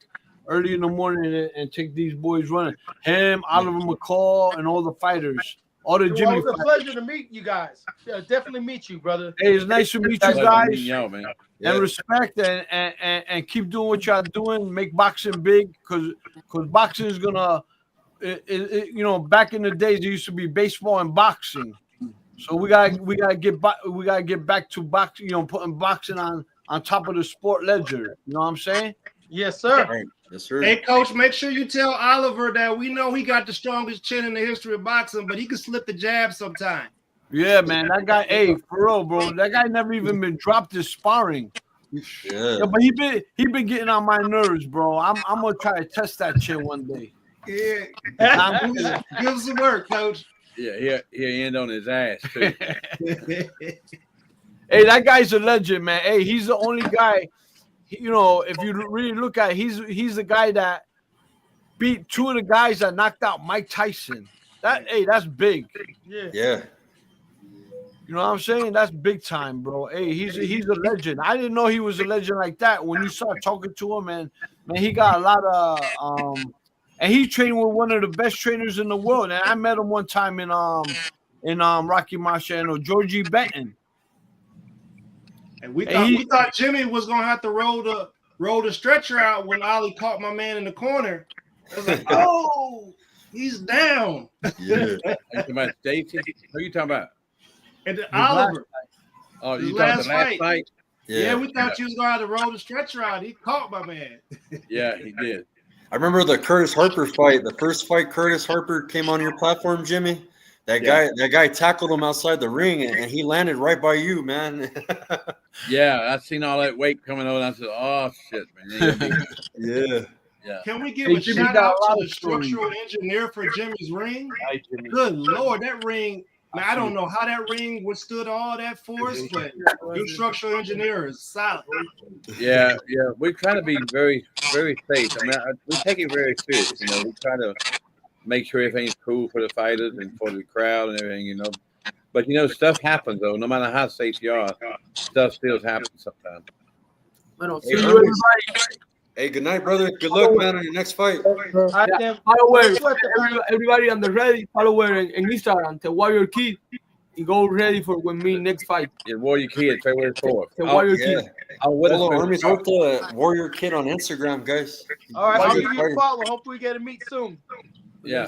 early in the morning and take these boys running. Him, Oliver McCall, and all the fighters. All the Jimmy. It was a pleasure to meet you guys. Yeah, definitely meet you, brother. Hey, it's nice to meet you Pleasure guys. meeting y'all, man. And respect and keep doing what y'all doing. Make boxing big, because boxing is gonna, you know, back in the days there used to be baseball and boxing. So we gotta get back to boxing. You know, putting boxing on top of the sport ledger. You know what I'm saying? Yes, sir. Right. Yes, sir. Hey, coach, make sure you tell Oliver that we know he got the strongest chin in the history of boxing, but he can slip the jab sometime. Yeah, man. That guy, hey, for real, bro. That guy never even been dropped his sparring. Yeah. But he been getting on my nerves, bro. I'm gonna try to test that shit one day. Yeah. Give him some work, coach. Yeah, he end on his ass too. Hey, that guy's a legend, man. Hey, he's the only guy. You know, if you really look at it, he's the guy that beat two of the guys that knocked out Mike Tyson. That's big. Yeah. You know what I'm saying? That's big time, bro. Hey, he's a legend. I didn't know he was a legend like that. When you start talking to him, and man, he got a lot of and he trained with one of the best trainers in the world. And I met him one time in Rocky Marciano, Georgie Benton. And we thought Jimmy was gonna have to roll the stretcher out when Ali caught my man in the corner. I was like, oh, he's down. Yeah. Are you talking about Stacy? Who are you talking about? And Oliver. Oh, you talking the last fight? Yeah, we thought you was gonna have to roll the stretcher out. He caught my man. Yeah, he did. I remember the Curtis Harper fight. The first fight Curtis Harper came on your platform, Jimmy. That guy tackled him outside the ring, and he landed right by you, man. Yeah, I seen all that weight coming over. And I said, "Oh shit, man!" Yeah. Yeah. Can we give a shout out to the structural engineer for Jimmy's ring? Good Lord, that ring. Man, I don't know how that ring withstood all that force, but your structural engineer is solid. Yeah. We try to be very, very safe. I mean, we take it very serious. You know, we try to make sure everything's cool for the fighters and for the crowd and everything. You know, but you know, stuff happens though. No matter how safe you are, stuff still happens sometimes. Hey, good night, brother. Good luck, man, on your next fight. Follow everybody on the Reddit. Follow her in Instagram, the Warrior Kid. And go ready for when me next fight. Yeah, Warrior Kid, February 4th. The Warrior Kid. Follow Army's Horta Warrior Kid on Instagram, guys. All right, I'll give you a follow. Hopefully, we get to meet soon. Yeah.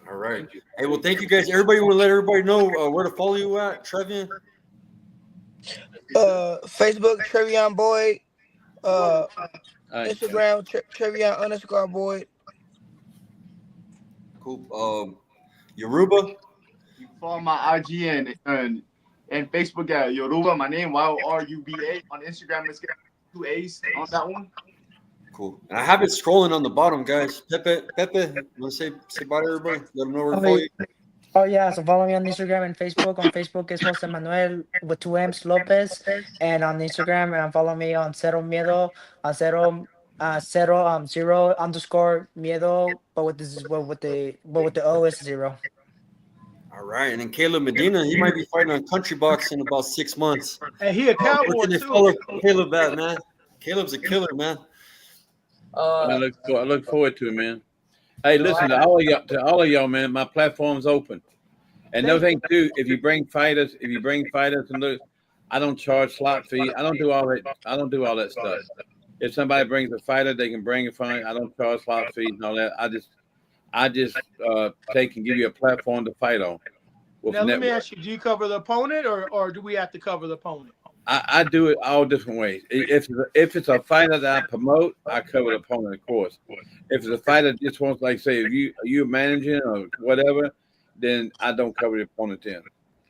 All right. Hey, well, thank you guys. Everybody will let everybody know where to follow you at, Trevion. Facebook, Trevion Boyd. Instagram, Trevion_Boyd. Cool. Yoruba. You can follow my IG and Facebook at Yoruba. My name YORUBA. On Instagram, let's get 2 A's on that one. Cool. And I have it scrolling on the bottom, guys. Pepe, you want to say bye to everybody? Let them know where to follow you. Oh yeah, so follow me on Instagram and Facebook. On Facebook is Jose Manuel with 2 M's Lopez, and on Instagram follow me on Cero Miedo, zero 0_miedo, but with the O is 0. All right, and then Kaleb Medina, he might be fighting on Country Box in about 6 months. And he a cowboy Where can they too. follow Kaleb at, man? Caleb's a killer, man. I look forward to it, man. Hey, listen to all of y'all, man. My platform's open. And another thing too, if you bring fighters and look, I don't charge slot fee. I don't do all that stuff. If somebody brings a fighter, they can bring a fight. I don't charge slot fees and all that. I just take and give you a platform to fight on. Now let me ask you: do you cover the opponent, or do we have to cover the opponent? I do it all different ways. If it's a fighter that I promote, I cover the opponent, of course. If it's a fighter that just wants, like, say, if you're managing or whatever, then I don't cover the opponent then.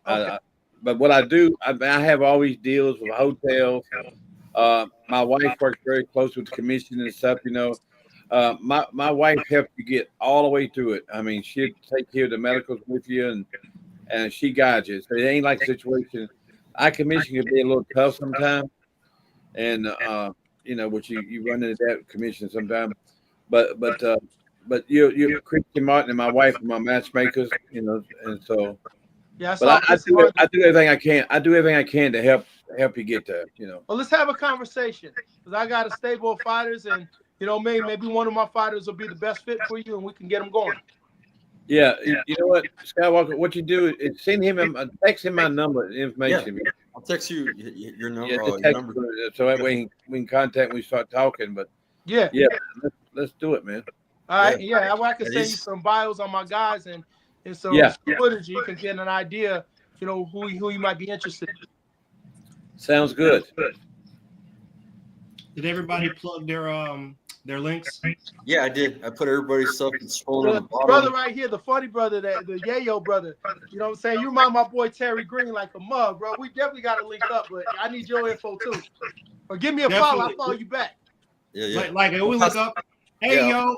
Okay. But what I do, I have all these deals with hotels. My wife works very close with the commission and stuff, you know. My wife helps you get all the way through it. I mean, she'll take care of the medicals with you, and she guides you. So it ain't like a situation. Our commission can be a little tough sometimes, and you know, which you run into that commission sometimes. But you're Christian Martin and my wife are my matchmakers, you know, and so. Yeah, but I do everything I can. I do everything I can to help you get there, you know. Well, let's have a conversation, because I got a stable of fighters, and you know, maybe one of my fighters will be the best fit for you, and we can get them going. Yeah, you know what, Skywalker, what you do is send him, text him my number, information. Yeah, I'll text you your number. Yeah, your number. So that way we can contact when we start talking. But yeah, let's do it, man. All right, yeah, I can send you some bios on my guys and some footage. You can get an idea, you know, who you might be interested in. Sounds good. Did everybody plug their links? Yeah, I did. I put everybody's stuff in scrolling on the bottom. Brother right here, the funny brother, the Yayo brother. You know what I'm saying? You remind my boy Terry Green like a mug, bro. We definitely got to link up, but I need your info too. Or give me a follow. I'll follow you back. Yeah. Like we look up. Hey, yo,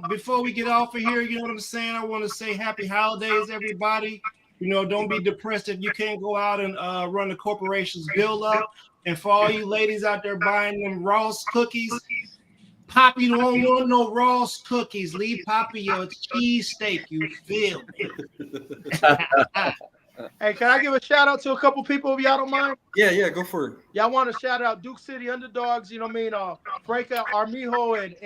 before we get off of here, you know what I'm saying? I want to say happy holidays, everybody. You know, don't be depressed if you can't go out and run the corporation's bill up. And for all you ladies out there buying them Ross cookies, Poppy don't want no Ross cookies. Leave Poppy your cheesesteak, you feel me? Hey, can I give a shout out to a couple people if y'all don't mind? Yeah, go for it. Y'all want to shout out Duke City Underdogs, you know what I mean? Franca Armijo and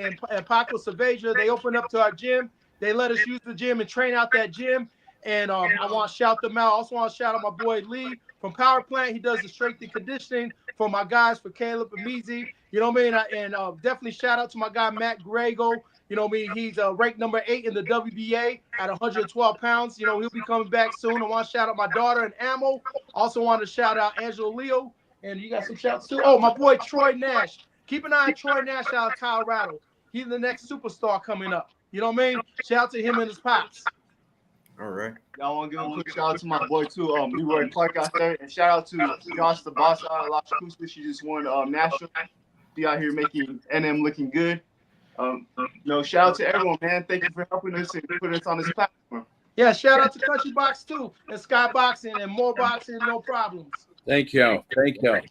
Paco Saavedra. They opened up to our gym. They let us use the gym and train out that gym. And I want to shout them out. I also want to shout out my boy Lee from Power Plant. He does the strength and conditioning for my guys, for Kaleb and Meezy. You know what I mean? And definitely shout out to my guy Matt Grego. You know what I mean? He's ranked number 8 in the WBA at 112 pounds. You know, he'll be coming back soon. I want to shout out my daughter and Ammo. Also want to shout out Angela Leo. And you got some shouts too? Oh, my boy Troy Nash. Keep an eye on Troy Nash out of Colorado. He's the next superstar coming up. You know what I mean? Shout out to him and his pops. All right. Y'all want to give a quick shout out to my boy too, Leroy Clark out there, and shout out to Josh the boss out of Las Cruces. She just won national. Be out here making NM looking good. You know, shout out to everyone, man. Thank you for helping us and putting us on this platform. Yeah, shout out to Country Box too, and Sky Boxing and More Boxing, no problems. Thank you. Thank you.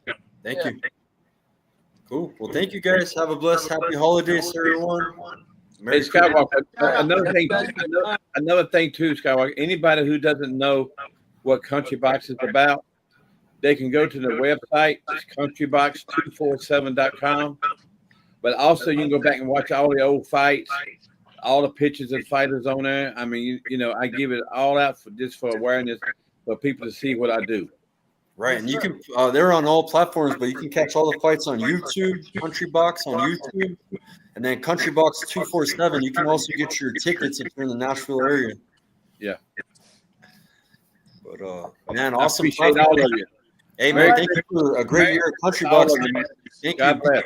Cool. Well, thank you guys. Have a blessed, happy holidays, everyone. Hey, Skywalker, another thing too, Skywalker, anybody who doesn't know what Country Box is about, they can go to the website. It's countrybox247.com. But also you can go back and watch all the old fights, all the pictures of fighters on there. I mean, you know, I give it all out for awareness for people to see what I do. Right, and you can they're on all platforms, but you can catch all the fights on YouTube, Country Box on YouTube, and then Country Box 247. You can also get your tickets if you're in the Nashville area. Yeah. But man, awesome. Appreciate all of you. Hey man, thank you for a great year at Country Box. Thank God you. Bless.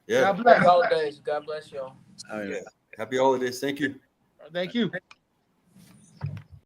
Yeah. God bless. Happy holidays. God bless y'all. Oh, yeah. Happy holidays. Thank you. Thank you.